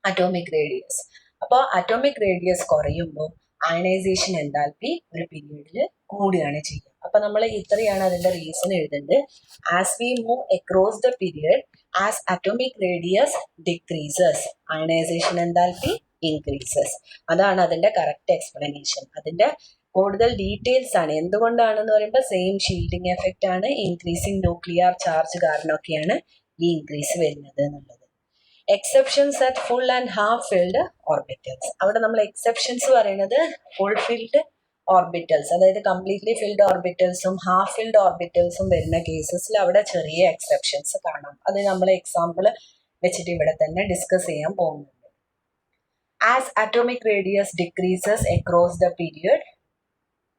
atomic radius. അപ്പോൾ അറ്റോമിക് റേഡിയസ് കുറയുമ്പോൾ അയണൈസേഷൻ എൻതാൽപ്പി ഒരു പീരീഡിൽ കൂടുകയാണ് ചെയ്യുക. അപ്പൊ നമ്മൾ ഇത്രയാണ് അതിന്റെ റീസൺ എഴുതുന്നത്. As we move across the period as atomic radius decreases ionization enthalpy increases. അതാണ് അതിന്റെ കറക്റ്റ് എക്സ്പ്ലനേഷൻ. അതിന്റെ കൂടുതൽ ഡീറ്റെയിൽസ് ആണ് എന്തുകൊണ്ടാണെന്ന് പറയുമ്പോൾ സെയിം ഷീൽഡിംഗ് എഫക്റ്റ് ആണ്, ഇൻക്രീസിങ് ന്യൂക്ലിയർ ചാർജ് കാരണമൊക്കെയാണ് ഈ ഇൻക്രീസ് വരുന്നത് എന്നുള്ളത്. Exceptions at full and half filled orbitals. അവിടെ നമ്മൾ എക്സെപ്ഷൻസ് പറയുന്നത് ഫുൾ ഫിൽഡ് ഓർബിറ്റൽസ്, അതായത് കംപ്ലീറ്റ്ലി ഫിൽഡ് ഓർബിറ്റൽസും ഹാഫ് ഫിൽഡ് ഓർബിറ്റൽസും വരുന്ന കേസസിൽ അവിടെ ചെറിയ എക്സെപ്ഷൻസ് കാണാം. അത് നമ്മൾ എക്സാമ്പിൾ വെച്ചിട്ട് ഇവിടെ തന്നെ ഡിസ്കസ് ചെയ്യാൻ പോകുന്നുണ്ട്. As atomic radius decreases across the period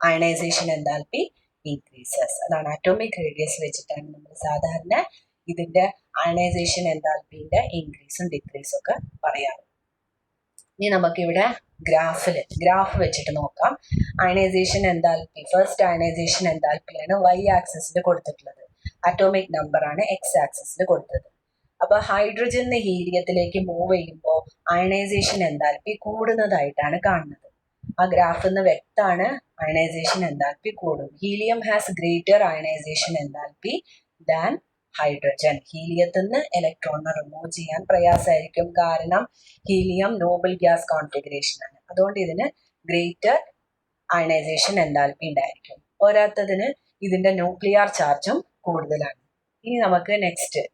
ionisation enthalpy increases. അതാണ് അറ്റോമിക് റേഡിയസ് വെച്ചിട്ടാണ് നമ്മൾ സാധാരണ ഇതിന്റെ അയണൈസേഷൻ എൻതാൽപ്പിന്റെ ഇൻക്രീസും ഡിക്രീസും ഒക്കെ പറയാറ്. ഇനി നമുക്കിവിടെ ഗ്രാഫ് വെച്ചിട്ട് നോക്കാം. അയണൈസേഷൻ എൻതാൽപ്പി, ഫസ്റ്റ് അയണൈസേഷൻ എൻതാൽപ്പിയാണ് y ആക്സിസിൽ കൊടുത്തിട്ടുള്ളത്, അറ്റോമിക് നമ്പർ ആണ് x ആക്സിസിൽ കൊടുത്തത്. അപ്പൊ ഹൈഡ്രജന് ഹീലിയത്തിലേക്ക് മൂവ് ചെയ്യുമ്പോൾ അയണൈസേഷൻ എൻതാൽപ്പി കൂടുന്നതായിട്ടാണ് കാണുന്നത്. ആ ഗ്രാഫിൽ നിന്ന് വ്യക്തമാണ് അയണൈസേഷൻ എൻതാൽപ്പി കൂടും. Helium has greater ionisation enthalpy than hydrogen. ഹീലിയത്തിൽ നിന്ന് ഇലക്ട്രോണിനെ റിമൂവ് ചെയ്യാൻ പ്രയാസമായിരിക്കും, കാരണം ഹീലിയം നോബിൾ ഗ്യാസ് കോൺഫിഗറേഷൻ ആണ്. അതുകൊണ്ട് ഇതിന് ഗ്രേറ്റർ അയണൈസേഷൻ എൻതാൽപ്പി ഉണ്ടായിരിക്കും. പോരാത്തതിന് ഇതിന്റെ ന്യൂക്ലിയർ ചാർജും കൂടുതലാണ്. ഇനി നമുക്ക് next,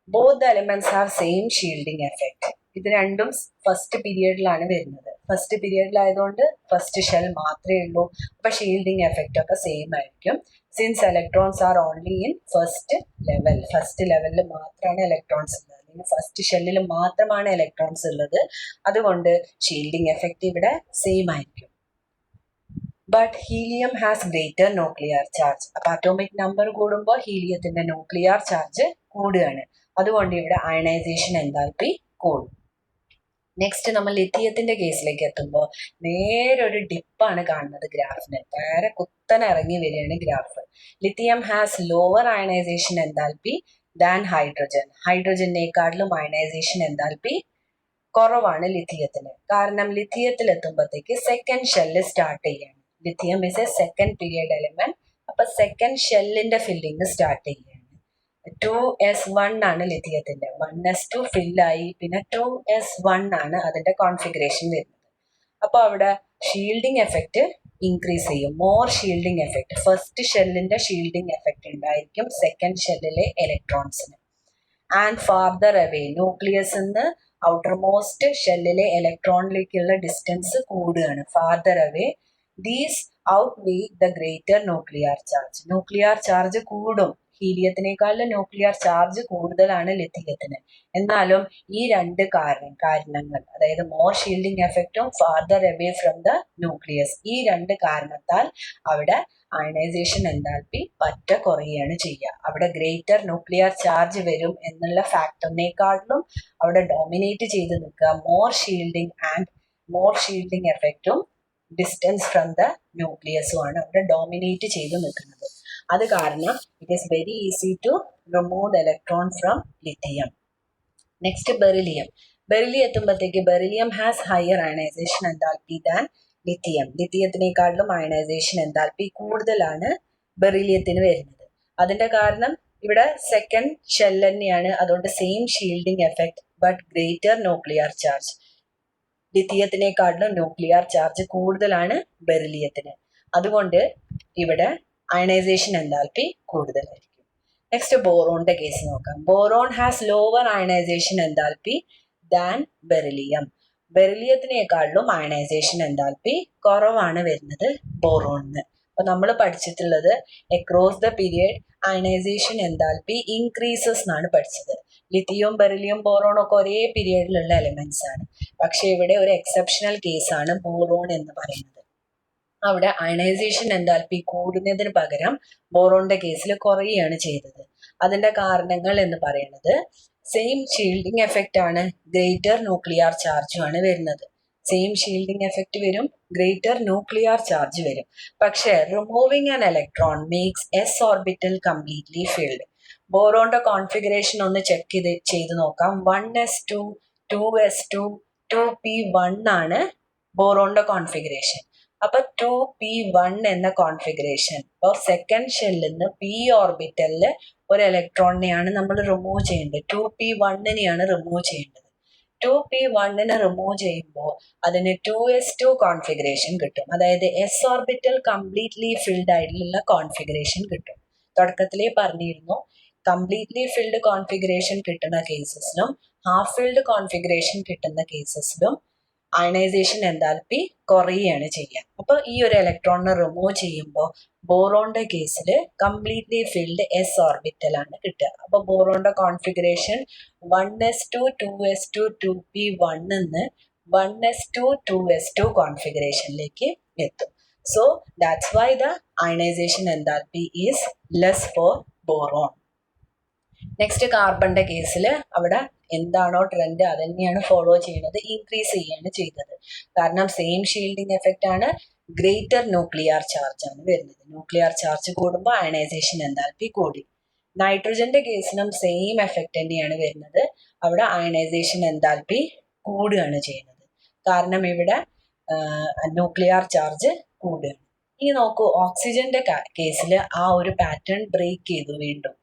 both the elements have same shielding effect. ഇത് രണ്ടും ഫസ്റ്റ് പീരിയഡിലാണ് വരുന്നത്. ഫസ്റ്റ് പീരിയഡിലായതുകൊണ്ട് ഫസ്റ്റ് ഷെൽ മാത്രമേ ഉള്ളൂ. അപ്പൊ ഷീൽഡിംഗ് എഫക്റ്റ് ഒക്കെ സെയിം ആയിരിക്കും. Since electrons are only in first level, first ലെവലിൽ മാത്രമാണ് ഇലക്ട്രോൺസ് ഉള്ളത്, അല്ലെങ്കിൽ ഫസ്റ്റ് ഷെല്ലിൽ മാത്രമാണ് ഇലക്ട്രോൺസ് ഉള്ളത്. അതുകൊണ്ട് ഷീൽഡിംഗ് എഫക്റ്റ് ഇവിടെ സെയിം ആയിരിക്കും. But helium has greater nuclear charge. അപ്പൊ അറ്റോമിക് നമ്പർ കൂടുമ്പോൾ ഹീലിയത്തിന്റെ ന്യൂക്ലിയർ ചാർജ് കൂടുകയാണ്. അതുകൊണ്ട് ഇവിടെ അയണൈസേഷൻ എൻതാൽപ്പി കൂടും. നെക്സ്റ്റ് നമ്മൾ ലിഥിയത്തിന്റെ കേസിലേക്ക് എത്തുമ്പോൾ നേരൊരു ഡിപ്പാണ് കാണുന്നത് ഗ്രാഫിന്. നേരെ കുത്തനെ ഇറങ്ങി വരികയാണ് graph. Lithium has lower ionisation enthalpy than hydrogen. ഹൈഡ്രജനേക്കാട്ടിലും അയണൈസേഷൻ എൻതാൽപ്പി കുറവാണ് ലിഥിയത്തിന്. കാരണം ലിഥിയത്തിൽ എത്തുമ്പോഴത്തേക്ക് സെക്കൻഡ് ഷെല്ല് സ്റ്റാർട്ട് ചെയ്യാണ്. Lithium is a second period element. അപ്പൊ സെക്കൻഡ് ഷെല്ലിന്റെ ഫില്ലിങ് സ്റ്റാർട്ട് ചെയ്യാണ്. 2s1 ആണ് ലിഥിയത്തിന്റെ. 1s2 ഫില്ലായി, പിന്നെ 2s1 ആണ് അതിന്റെ കോൺഫിഗറേഷൻ വരുന്നത്. അപ്പൊ അവിടെ ഷീൽഡിംഗ് എഫക്റ്റ് ഇൻക്രീസ് ചെയ്യും, മോർ ഷീൽഡിംഗ് എഫക്റ്റ്. ഫസ്റ്റ് ഷെല്ലിന്റെ ഷീൽഡിംഗ് എഫക്റ്റ് ഉണ്ടായിരിക്കും സെക്കൻഡ് ഷെല്ലിലെ ഇലക്ട്രോൺസിന്. ആൻഡ് ഫാർദർ അവേ, ന്യൂക്ലിയസ് നിന്ന് ഔട്ടർ മോസ്റ്റ് ഷെല്ലിലെ ഇലക്ട്രോണിലേക്കുള്ള ഡിസ്റ്റൻസ് കൂടുകയാണ്. Farther away these outweigh the greater nuclear charge. Nuclear charge കൂടും ഹീലിയത്തിനേക്കാളും ന്യൂക്ലിയർ ചാർജ് കൂടുതലാണ് ലിഥിയത്തിന്. എന്നാലും ഈ രണ്ട് കാരണങ്ങൾ, അതായത് മോർ ഷീൽഡിംഗ് എഫക്റ്റും farther away from the nucleus, ഈ രണ്ട് കാരണത്താൽ അവിടെ അയണൈസേഷൻ എൻതാൽപ്പി പറ്റ കുറയുകയാണ് ചെയ്യുക. അവിടെ ഗ്രേറ്റർ ന്യൂക്ലിയർ ചാർജ് വരും എന്നുള്ള ഫാക്ടറിനേക്കാളും അവിടെ ഡോമിനേറ്റ് ചെയ്ത് നിൽക്കുക മോർ ഷീൽഡിംഗ് എഫക്റ്റും ഡിസ്റ്റൻസ് ഫ്രം ദ ന്യൂക്ലിയസുമാണ് അവിടെ ഡോമിനേറ്റ് ചെയ്ത് നിൽക്കുന്നത്. അത് കാരണം it is very easy to remove the electron from lithium. Next beryllium. Beryllium എത്തുമ്പോഴത്തേക്ക് beryllium has higher ionisation enthalpy than lithium. ലിഥിയത്തിനേക്കാളും അയണൈസേഷൻ എൻതാൽപ്പി കൂടുതലാണ് ബെറിലിയത്തിന് വരുന്നത്. അതിന്റെ കാരണം ഇവിടെ സെക്കൻഡ് ഷെൽ തന്നെയാണ്, അതുകൊണ്ട് same shielding effect but greater nuclear charge. ലിഥിയത്തിനേക്കാളും ന്യൂക്ലിയർ ചാർജ് കൂടുതലാണ് ബെറിലിയത്തിന്. അതുകൊണ്ട് ഇവിടെ അയണൈസേഷൻ എൻതാൽപ്പി കൂടുതലായിരിക്കും. നെക്സ്റ്റ് ബോറോണിന്റെ കേസ് നോക്കാം. Boron has lower ionisation enthalpy than beryllium. ബെറിലിയത്തിനേക്കാളും അയണൈസേഷൻ എൻതാൽപ്പി കുറവാണ് വരുന്നത് ബോറോണിന്. അപ്പൊ നമ്മൾ പഠിച്ചിട്ടുള്ളത് across the period ionisation enthalpy increases എന്നാണ് പഠിച്ചത്. ലിഥിയവും ബെറിലിയം ബോറോൺ ഒക്കെ ഒരേ പീരിയഡിലുള്ള എലിമെന്റ്സ് ആണ്. പക്ഷെ ഇവിടെ ഒരു എക്സെപ്ഷണൽ കേസാണ് ബോറോൺ എന്ന് പറയുന്നത്. അവിടെ അയണൈസേഷൻ എൻതാൽപ്പി കൂടുന്നതിന് പകരം ബോറോണിന്റെ കേസിൽ കുറയുകയാണ് ചെയ്തത്. അതിന്റെ കാരണങ്ങൾ എന്ന് പറയുന്നത് സെയിം ഷീൽഡിംഗ് എഫക്റ്റ് ആണ്, ഗ്രേറ്റർ ന്യൂക്ലിയർ ചാർജും ആണ് വരുന്നത്. സെയിം ഷീൽഡിംഗ് എഫക്റ്റ് വരും, ഗ്രേറ്റർ ന്യൂക്ലിയർ ചാർജ് വരും. പക്ഷെ removing an electron makes s orbital completely filled. ബോറോണിന്റെ കോൺഫിഗറേഷൻ ഒന്ന് ചെക്ക് ചെയ്ത് നോക്കാം. 1s2 2s2 2p1 ആണ് ബോറോണിന്റെ കോൺഫിഗറേഷൻ. അപ്പൊ 2p1 എന്ന കോൺഫിഗറേഷൻ, ഇപ്പോൾ സെക്കൻഡ് ഷെല്ലിൽ നിന്ന് p ഓർബിറ്റലില് ഒരു ഇലക്ട്രോണിനെയാണ് നമ്മൾ റിമൂവ് ചെയ്യേണ്ടത്. 2p1നെയാണ് റിമൂവ് ചെയ്യേണ്ടത്. 2p1നെ റിമൂവ് ചെയ്യുമ്പോൾ അതിന് 2s2 കോൺഫിഗറേഷൻ കിട്ടും. അതായത് എസ് ഓർബിറ്റൽ കംപ്ലീറ്റ്ലി ഫിൽഡ് ആയിട്ടുള്ള കോൺഫിഗറേഷൻ കിട്ടും. തുടക്കത്തിലേ പറഞ്ഞിരുന്നു, കംപ്ലീറ്റ്ലി ഫിൽഡ് കോൺഫിഗറേഷൻ കിട്ടുന്ന കേസസിലും ഹാഫ് ഫിൽഡ് കോൺഫിഗറേഷൻ കിട്ടുന്ന കേസസിലും അയണൈസേഷൻ എൻതാൽപ്പി കുറയുകയാണ് ചെയ്യുക. അപ്പൊ ഈ ഒരു ഇലക്ട്രോണിനെ റിമൂവ് ചെയ്യുമ്പോൾ ബോറോണിന്റെ കേസിൽ കംപ്ലീറ്റ്ലി ഫിൽഡ് എസ് ഓർബിറ്റൽ ആണ് കിട്ടുക. അപ്പൊ ബോറോണിന്റെ കോൺഫിഗറേഷൻ 1s2 2s2 2p1 നിന്ന് 1s2 2s2 കോൺഫിഗറേഷനിലേക്ക് എത്തും. So that's why the ionisation enthalpy is less for boron. Next കാർബണിന്റെ കേസിൽ അവിടെ എന്താണോ ട്രെൻഡ് അത് തന്നെയാണ് ഫോളോ ചെയ്യുന്നത്, ഇൻക്രീസ് ചെയ്യാണ് ചെയ്തത്. കാരണം സെയിം ഷീൽഡിംഗ് എഫക്റ്റ് ആണ്, ഗ്രേറ്റർ ന്യൂക്ലിയർ ചാർജ് ആണ് വരുന്നത്. ന്യൂക്ലിയർ ചാർജ് കൂടുമ്പോൾ അയണൈസേഷൻ എൻതാൽപ്പി കൂടി. നൈട്രജന്റെ കേസിലും സെയിം എഫക്റ്റ് തന്നെയാണ് വരുന്നത്. അവിടെ അയണൈസേഷൻ എൻതാൽപ്പി കൂടുകയാണ് ചെയ്യുന്നത്. കാരണം ഇവിടെ ന്യൂക്ലിയർ ചാർജ് കൂടുകയാണ്. ഇനി നോക്കൂ, ഓക്സിജന്റെ കേസിൽ ആ ഒരു പാറ്റേൺ ബ്രേക്ക് ചെയ്തു. വീണ്ടും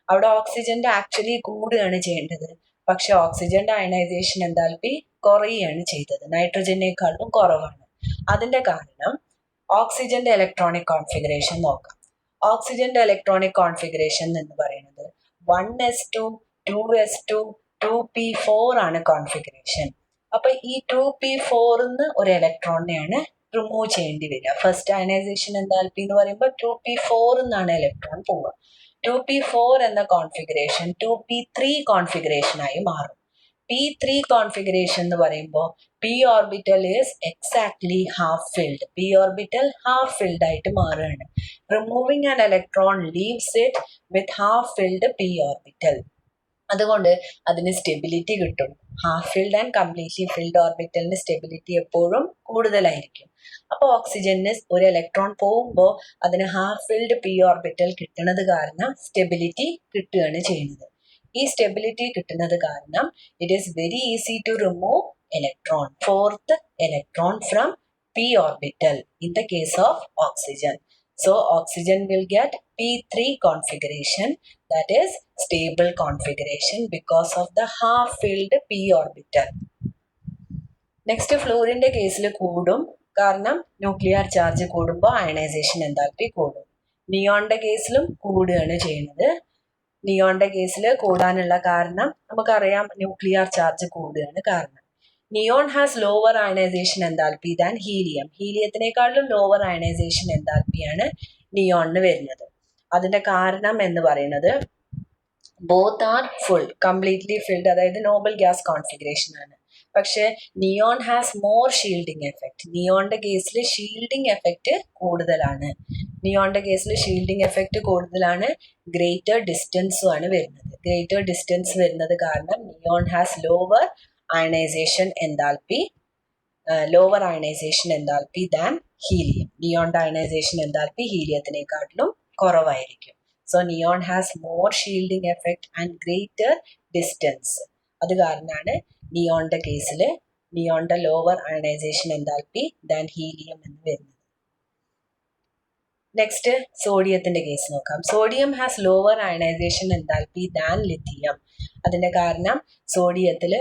അവിടെ ഓക്സിജന്റെ ആക്ച്വലി കൂടുകയാണ് ചെയ്യേണ്ടത്, പക്ഷെ ഓക്സിജന്റെ അയണൈസേഷൻ എൻതാൽപ്പി കുറയുകയാണ് ചെയ്തത്, നൈട്രജനേക്കാളും കുറവാണ്. അതിന്റെ കാരണം ഓക്സിജന്റെ ഇലക്ട്രോണിക് കോൺഫിഗറേഷൻ നോക്കാം. ഓക്സിജന്റെ ഇലക്ട്രോണിക് കോൺഫിഗറേഷൻ എന്ന് പറയുന്നത് 1s2 2s2 2p4 ആണ് കോൺഫിഗറേഷൻ. അപ്പൊ ഈ 2p4ന്ന് ഒരു ഇലക്ട്രോണിനെയാണ് റിമൂവ് ചെയ്യേണ്ടി വരിക. ഫസ്റ്റ് അയണൈസേഷൻ എൻതാൽപ്പി എന്ന് പറയുമ്പോൾ 2p4 എന്നാണ് ഇലക്ട്രോൺ പോവുക. 2p4 എന്ന കോൺഫിഗറേഷൻ 2p3 കോൺഫിഗറേഷൻ ആയി മാറും. p3 കോൺഫിഗറേഷൻ എന്ന് പറയുമ്പോൾ p orbital is exactly half filled. p orbital half filled ആയിട്ട് മാറുകയാണ്. Removing an electron leaves it with half filled p orbital. അതുകൊണ്ട് അതിന് സ്റ്റെബിലിറ്റി കിട്ടും. Half filled and completely filled ഓർബിറ്റലിന് സ്റ്റെബിലിറ്റി എപ്പോഴും കൂടുതലായിരിക്കും. അപ്പോൾ ഓക്സിജന് ഒരു ഇലക്ട്രോൺ പോകുമ്പോൾ അതിന് ഹാഫ് ഫിൽഡ് p ഓർബിറ്റൽ കിട്ടുന്നത് കാരണം സ്റ്റെബിലിറ്റി കിട്ടുകയാണ് ചെയ്യുന്നത്. ഈ സ്റ്റെബിലിറ്റി കിട്ടുന്നത് കാരണം it is very easy to remove electron, fourth electron from p orbital in the case of oxygen. So oxygen will get p3 configuration, that is stable configuration because of the half filled p orbital. Next ഫ്ലൂറിന്റെ കേസിൽ കൂടും, കാരണം nuclear charge കൂടുമ്പോൾ ionisation enthalpy കൂടും. നിയോണിന്റെ കേസിലും കൂടുകയാണ് ചെയ്യുന്നത്. നിയോണിന്റെ കേസിൽ കൂടാനുള്ള കാരണം നമുക്കറിയാം, ന്യൂക്ലിയർ ചാർജ് കൂടുകയാണ് കാരണം. Neon has lower ionisation enthalpy than helium. ഹീലിയത്തിനേക്കാളും ലോവർ അയണൈസേഷൻ എൻതാൽപ്പിയാണ് നിയോണിന് വരുന്നത്. അതിന്റെ കാരണം എന്ന് പറയുന്നത് both are full, completely filled, അതായത് നോബൽ ഗ്യാസ് കോൺഫിഗറേഷൻ ആണ്. പക്ഷെ neon has more shielding effect. നിയോണിന്റെ കേസിൽ ഷീൽഡിങ് എഫക്റ്റ് കൂടുതലാണ്. നിയോണിന്റെ കേസിൽ ഷീൽഡിങ് എഫക്റ്റ് കൂടുതലാണ്. ഗ്രേറ്റർ ഡിസ്റ്റൻസും ആണ് വരുന്നത്. ഗ്രേറ്റർ ഡിസ്റ്റൻസ് വരുന്നത് കാരണം neon has lower ionisation enthalpy than helium. നിയോണിന്റെ അയണൈസേഷൻ എൻതാൽപ്പി ഹീലിയത്തിനെക്കാട്ടിലും കുറവായിരിക്കും. So neon has more shielding effect and greater distance. അത് കാരണമാണ് നിയോണിന്റെ കേസിൽ നിയോണിന്റെ lower ionisation enthalpy than helium എന്ന് വരുന്നത്. നെക്സ്റ്റ് സോഡിയത്തിന്റെ കേസ് നോക്കാം. Sodium has lower ionisation enthalpy than lithium. അതിന്റെ കാരണം സോഡിയത്തിൽ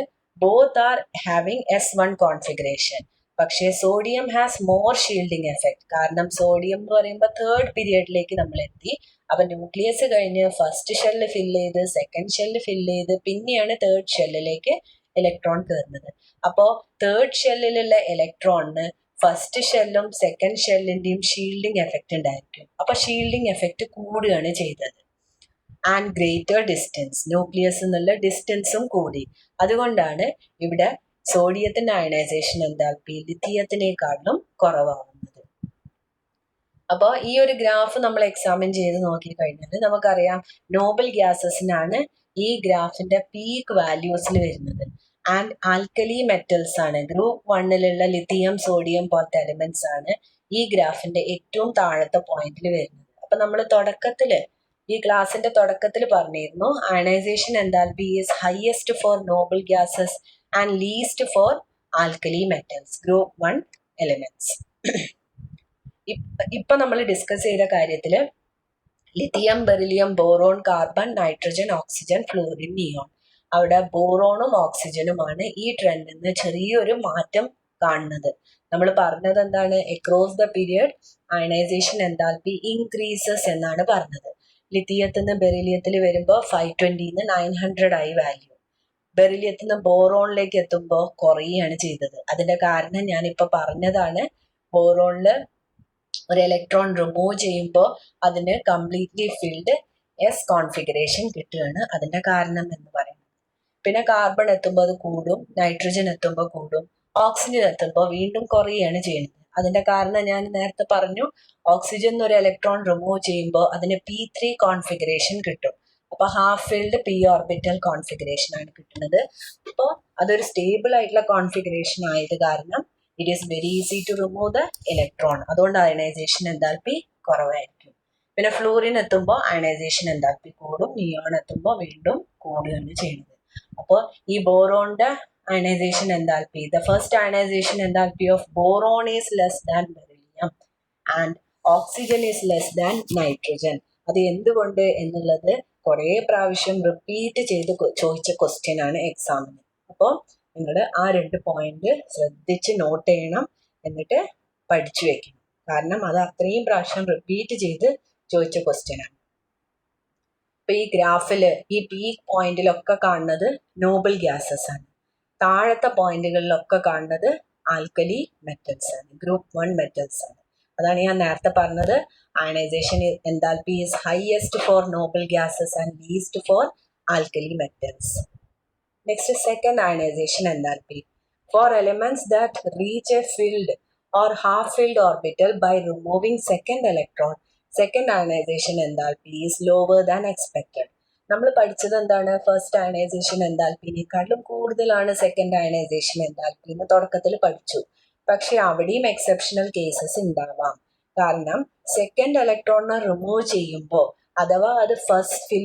both are having S1 configuration. പക്ഷേ sodium has more shielding effect. കാരണം സോഡിയം എന്ന് പറയുമ്പോൾ തേർഡ് പീരിയഡിലേക്ക് നമ്മൾ എത്തി. അപ്പൊ ന്യൂക്ലിയസ് കഴിഞ്ഞ് ഫസ്റ്റ് ഷെല്ല് ഫില്ല് ചെയ്ത് സെക്കൻഡ് ഷെല്ല് ഫില്ല് ചെയ്ത് പിന്നെയാണ് തേർഡ് ഷെല്ലിലേക്ക് ഇലക്ട്രോൺ കയറുന്നത്. അപ്പോൾ third ഷെല്ലിലുള്ള ഇലക്ട്രോണിന് first ഷെല്ലും second ഷെല്ലിന്റെയും shielding effect ഉണ്ടായിരിക്കും. അപ്പൊ ഷീൽഡിങ് എഫക്റ്റ് കൂടുകയാണ് ചെയ്തത്. ആൻഡ് ഗ്രേറ്റർ ഡിസ്റ്റൻസ്, ന്യൂക്ലിയസ് എന്നുള്ള ഡിസ്റ്റൻസും കൂടി. അതുകൊണ്ടാണ് ഇവിടെ സോഡിയത്തിന്റെ അയണൈസേഷൻ എൻതാൽപ്പി ലിഥിയത്തിനേക്കാളും കുറവാകുന്നത്. അപ്പോൾ ഈ ഒരു ഗ്രാഫ് നമ്മൾ എക്സാമിൻ ചെയ്ത് നോക്കിക്കഴിഞ്ഞാൽ നമുക്കറിയാം നോബൽ ഗ്യാസസിനാണ് ഈ ഗ്രാഫിന്റെ പീക്ക് വാല്യൂസിൽ വരുന്നത്. ആൻഡ് ആൽക്കലി മെറ്റൽസ് ആണ്, ഗ്രൂപ്പ് 1ലുള്ള ലിഥിയം സോഡിയം പോലത്തെ എലിമെന്റ്സ് ആണ് ഈ ഗ്രാഫിന്റെ ഏറ്റവും താഴത്തെ പോയിന്റിൽ വരുന്നത്. അപ്പൊ നമ്മൾ ഈ ക്ലാസിന്റെ തുടക്കത്തിൽ പറഞ്ഞിരുന്നു ionization enthalpy is highest for noble gases and least for alkali metals, group 1 elements. ഇപ്പൊ നമ്മൾ ഡിസ്കസ് ചെയ്ത കാര്യത്തില് lithium, beryllium, boron, carbon, nitrogen, oxygen, fluorine, neon, അവിടെ ബോറോണും ഓക്സിജനുമാണ് ഈ ട്രെൻഡിൽ നിന്ന് ചെറിയൊരു മാറ്റം കാണുന്നത്. നമ്മൾ പറഞ്ഞത് എന്താണ്? Across the period ionisation enthalpy increases എന്നാണ് പറഞ്ഞത്. ലിഥിയത്തിൽ നിന്ന് ബെറിലിയത്തിൽ വരുമ്പോൾ 520 900 ആയി വാല്യൂ. ബെറിലിയത്തിൽ നിന്ന് ബോറോണിലേക്ക് എത്തുമ്പോൾ കുറയുകയാണ് ചെയ്തത്. അതിന്റെ കാരണം ഞാനിപ്പോ പറഞ്ഞതാണ്. ബോറോണില് ഒരു ഇലക്ട്രോൺ റിമൂവ് ചെയ്യുമ്പോൾ അതിന് കംപ്ലീറ്റ്ലി ഫിൽഡ് S കോൺഫിഗറേഷൻ കിട്ടുകയാണ് അതിന്റെ കാരണം എന്ന് പറയുന്നത്. പിന്നെ കാർബൺ എത്തുമ്പോൾ അത് കൂടും, നൈട്രജൻ എത്തുമ്പോൾ കൂടും, ഓക്സിജൻ എത്തുമ്പോൾ വീണ്ടും കുറയുകയാണ് ചെയ്യുന്നത്. അതിന്റെ കാരണം ഞാൻ നേരത്തെ പറഞ്ഞു, ഓക്സിജൻ ഒരു ഇലക്ട്രോൺ റിമൂവ് ചെയ്യുമ്പോൾ അതിന് P3 കോൺഫിഗറേഷൻ കിട്ടും. അപ്പൊ half filled p orbital configuration ആണ് കിട്ടുന്നത്. അപ്പോൾ അതൊരു സ്റ്റേബിൾ ആയിട്ടുള്ള കോൺഫിഗറേഷൻ ആയത് കാരണം it is very easy to remove the electron. അതുകൊണ്ട് അയണൈസേഷൻ എൻതാൽപ്പി കുറവായിരിക്കും. പിന്നെ ഫ്ലൂറിൻ എത്തുമ്പോൾ അയണൈസേഷൻ എൻതാൽപ്പി കൂടും, നിയോൺ എത്തുമ്പോൾ വീണ്ടും കൂടുകയാണ് ചെയ്യുന്നത്. അപ്പോൾ ഈ ബോറോണിന്റെ ionization enthalpy, the first ionization enthalpy of boron is less than beryllium and oxygen is less than nitrogen. അത് എന്തുകൊണ്ട് എന്നുള്ളത് കുറേ പ്രാവശ്യം റിപ്പീറ്റ് ചെയ്ത് ചോദിച്ച ക്വസ്റ്റ്യൻ ആണ് എക്സാമിന്. അപ്പോൾ നിങ്ങൾ ആ 2 പോയിന്റ് ശ്രദ്ധിച്ച് നോട്ട് ചെയ്യണം, എന്നിട്ട് പഠിച്ചു വെക്കണം. കാരണം അത് അത്രയും പ്രാവശ്യം റിപ്പീറ്റ് ചെയ്ത് ചോദിച്ച ക്വസ്റ്റ്യൻ ആണ്. ഇപ്പൊ ഈ ഗ്രാഫില് ഈ പീക്ക് പോയിന്റിലൊക്കെ കാണുന്നത് നോബൽ ഗ്യാസസ് ആണ്. താഴത്തെ പോയിന്റുകളിലൊക്കെ കാണുന്നത് ആൽക്കലി മെറ്റൽസ് ആണ്, ഗ്രൂപ്പ് 1 മെറ്റൽസ് ആണ്. അതാണ് ഞാൻ നേരത്തെ പറഞ്ഞത്, ionization enthalpy is highest for noble gases and least for alkali metals. Next, second ionisation enthalpy. For elements that reach a filled or half-filled orbital by removing second electron, second ionization enthalpy is lower than expected. നമ്മൾ പഠിച്ചത് എന്താണ്? First ionization എൻതാൽപ്പിനേക്കാളും കൂടുതലാണ് second ionisation enthalpy എന്ന് തുടക്കത്തിൽ പഠിച്ചു. പക്ഷെ അവിടെയും exceptional cases ഉണ്ടാവാം. കാരണം സെക്കൻഡ് ഇലക്ട്രോണിനെ റിമൂവ് ചെയ്യുമ്പോൾ അഥവാ അത് ഫസ്റ്റ്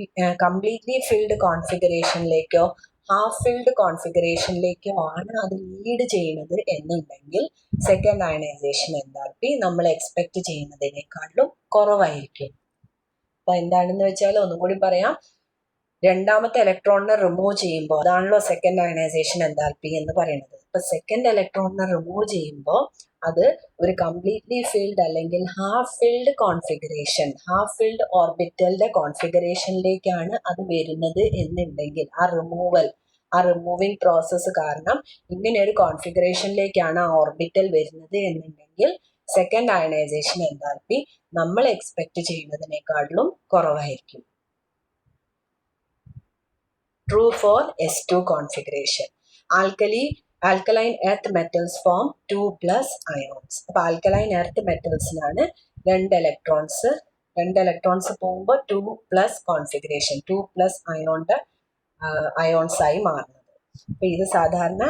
കംപ്ലീറ്റ്ലി ഫിൽഡ് കോൺഫിഗറേഷനിലേക്കോ ഹാഫ് ഫിൽഡ് കോൺഫിഗറേഷനിലേക്കോ ആണ് അത് ലീഡ് ചെയ്യുന്നത് എന്നുണ്ടെങ്കിൽ സെക്കൻഡ് അയണൈസേഷൻ എൻതാൽപ്പി നമ്മൾ എക്സ്പെക്ട് ചെയ്യുന്നതിനേക്കാളും കുറവായിരിക്കും. അപ്പൊ എന്താണെന്ന് വെച്ചാൽ ഒന്നും കൂടി പറയാം, രണ്ടാമത്തെ ഇലക്ട്രോണിനെ റിമൂവ് ചെയ്യുമ്പോൾ അതാണല്ലോ സെക്കൻഡ് അയണൈസേഷൻ എൻതാൽപ്പി എന്ന് പറയുന്നത്. ഇപ്പൊ സെക്കൻഡ് ഇലക്ട്രോണിനെ റിമൂവ് ചെയ്യുമ്പോൾ അത് ഒരു കംപ്ലീറ്റ്ലി ഫിൽഡ് അല്ലെങ്കിൽ half filled configuration, half filled ഓർബിറ്റലിന്റെ കോൺഫിഗറേഷനിലേക്കാണ് അത് വരുന്നത് എന്നുണ്ടെങ്കിൽ ആ റിമൂവിങ് പ്രോസസ്സ് കാരണം ഇങ്ങനെ ഒരു കോൺഫിഗറേഷനിലേക്കാണ് ആ ഓർബിറ്റൽ വരുന്നത് എന്നുണ്ടെങ്കിൽ സെക്കൻഡ് അയണൈസേഷൻ എൻതാൽപ്പി നമ്മൾ എക്സ്പെക്ട് ചെയ്യുന്നതിനേക്കാളും കുറവായിരിക്കും. True for S2 configuration. Alkaline earth metals form 2+ ions. അപ്പൊ ആൽക്കലൈൻ എർത്ത് മെറ്റൽസിനാണ് രണ്ട് ഇലക്ട്രോൺസ് പോകുമ്പോൾ 2+ കോൺഫിഗറേഷൻ, 2+ അയോൺസ് ആയി മാറുന്നത്. അപ്പൊ ഇത് സാധാരണ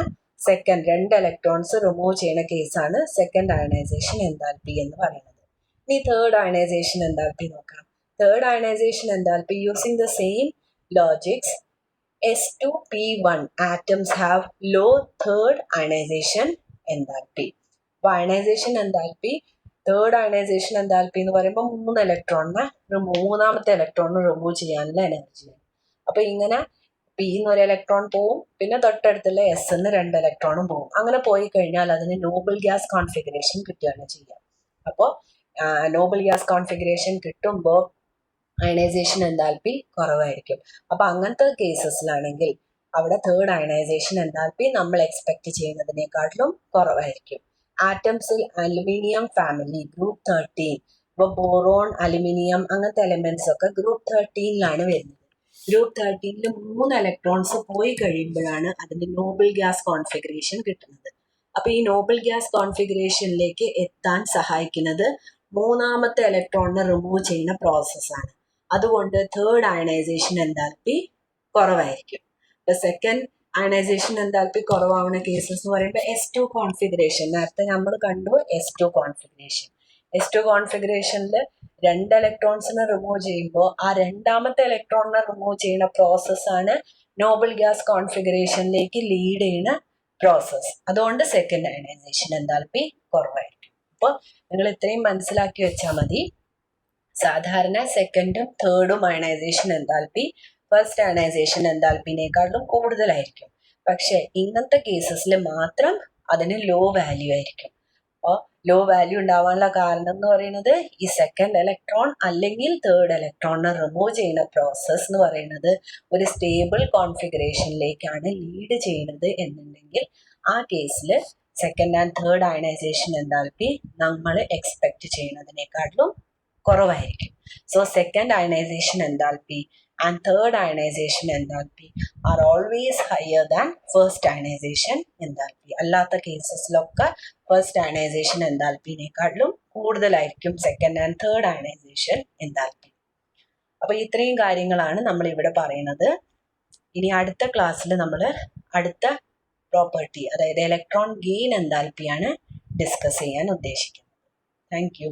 സെക്കൻഡ് 2 ഇലക്ട്രോൺസ് റിമൂവ് ചെയ്യുന്ന കേസാണ് സെക്കൻഡ് അയണൈസേഷൻ എൻതാൽപ്പി എന്ന് പറയുന്നത്. ഇനി തേർഡ് അയണൈസേഷൻ എൻതാൽപ്പി നോക്കാം. Third ionization enthalpy using the same logics, S2P1 atoms have low third ionization enthalpy. അപ്പോൾ ionization enthalpy, third ionization enthalpy എന്ന് പറയുമ്പോൾ മൂന്നാമത്തെ ഇലക്ട്രോണിന് റിമൂവ് ചെയ്യാനുള്ള എനർജിയാണ്. അപ്പൊ ഇങ്ങനെ P എന്നൊരു ഇലക്ട്രോൺ പോവും, പിന്നെ തൊട്ടടുത്തുള്ള S എന്ന് 2 ഇലക്ട്രോണും പോവും. അങ്ങനെ പോയി കഴിഞ്ഞാൽ അതിന് നോബിൾ ഗ്യാസ് കോൺഫിഗറേഷൻ കിട്ടുകയാണ് ചെയ്യുക. അപ്പോൾ നോബിൾ ഗ്യാസ് കോൺഫിഗറേഷൻ കിട്ടുമ്പോൾ അയണൈസേഷൻ എൻതാൽപ്പി കുറവായിരിക്കും. അപ്പൊ അങ്ങനത്തെ കേസസിലാണെങ്കിൽ അവിടെ തേർഡ് അയണൈസേഷൻ എൻതാൽപ്പി നമ്മൾ എക്സ്പെക്ട് ചെയ്യുന്നതിനേക്കാട്ടിലും കുറവായിരിക്കും. ആറ്റംസിൽ അലുമിനിയം ഫാമിലി ഗ്രൂപ്പ് 13, ഇപ്പൊ ബോറോൺ, അലുമിനിയം അങ്ങനത്തെ എലിമെന്റ്സ് ഒക്കെ ഗ്രൂപ്പ് 13ലാണ് വരുന്നത്. ഗ്രൂപ്പ് 13ൽ 3 ഇലക്ട്രോൺസ് പോയി കഴിയുമ്പോഴാണ് അതിന്റെ നോബിൾ ഗ്യാസ് കോൺഫിഗറേഷൻ കിട്ടുന്നത്. അപ്പൊ ഈ നോബിൾ ഗ്യാസ് കോൺഫിഗറേഷനിലേക്ക് എത്താൻ സഹായിക്കുന്നത് മൂന്നാമത്തെ ഇലക്ട്രോണിനെ റിമൂവ് ചെയ്യുന്ന പ്രോസസ്സാണ്. അതുകൊണ്ട് തേർഡ് അയണൈസേഷൻ എൻതാൽപ്പി കുറവായിരിക്കും. ഇപ്പൊ സെക്കൻഡ് അയണൈസേഷൻ എൻതാൽപ്പി കുറവാവുന്ന കേസസ് എന്ന് പറയുമ്പോൾ S2 കോൺഫിഗറേഷൻ. നേരത്തെ നമ്മൾ കണ്ടു S2 കോൺഫിഗറേഷൻ. S2 കോൺഫിഗറേഷനിൽ 2 ഇലക്ട്രോൺസിനെ റിമൂവ് ചെയ്യുമ്പോൾ ആ രണ്ടാമത്തെ ഇലക്ട്രോണിനെ റിമൂവ് ചെയ്യുന്ന പ്രോസസ്സാണ് നോബിൾ ഗ്യാസ് കോൺഫിഗറേഷനിലേക്ക് ലീഡ് ചെയ്യുന്ന പ്രോസസ്. അതുകൊണ്ട് സെക്കൻഡ് അയണൈസേഷൻ എൻതാൽപ്പി കുറവായിരിക്കും. അപ്പോൾ നിങ്ങൾ ഇത്രയും മനസ്സിലാക്കി വെച്ചാൽ മതി. സാധാരണ സെക്കൻഡും തേർഡും അയണൈസേഷൻ എൻതാൽപ്പി ഫസ്റ്റ് അയണൈസേഷൻ എൻതാൽപ്പിനേക്കാളും കൂടുതലായിരിക്കും. പക്ഷെ ഇങ്ങനത്തെ കേസസിൽ മാത്രം അതിന് ലോ വാല്യൂ ആയിരിക്കും. അപ്പോൾ ലോ വാല്യൂ ഉണ്ടാവാനുള്ള കാരണം എന്ന് പറയുന്നത് ഈ സെക്കൻഡ് ഇലക്ട്രോൺ അല്ലെങ്കിൽ തേർഡ് ഇലക്ട്രോണിനെ റിമൂവ് ചെയ്യുന്ന പ്രോസസ് എന്ന് പറയുന്നത് ഒരു സ്റ്റേബിൾ കോൺഫിഗറേഷനിലേക്കാണ് ലീഡ് ചെയ്യുന്നത് എന്നുണ്ടെങ്കിൽ ആ കേസിൽ second and third ionization enthalpy നമ്മൾ എക്സ്പെക്ട് ചെയ്യുന്നതിനേക്കാളും കുറവായിരിക്കും. So second ionization enthalpy and third ionization enthalpy are always higher than first ionization enthalpy. അല്ലാത്ത കേസസിലൊക്കെ ഫസ്റ്റ് അയണൈസേഷൻ എൻതാൽപ്പിനേക്കാളും കൂടുതലായിരിക്കും second and third ionization enthalpy. അപ്പൊ ഇത്രയും കാര്യങ്ങളാണ് നമ്മൾ ഇവിടെ പറയുന്നത്. ഇനി അടുത്ത ക്ലാസ്സിൽ നമ്മൾ അടുത്ത പ്രോപ്പർട്ടി, അതായത് ഇലക്ട്രോൺ ഗെയിൻ എൻതാൽപ്പിയാണ് ഡിസ്കസ് ചെയ്യാൻ ഉദ്ദേശിക്കുന്നത്. Thank you.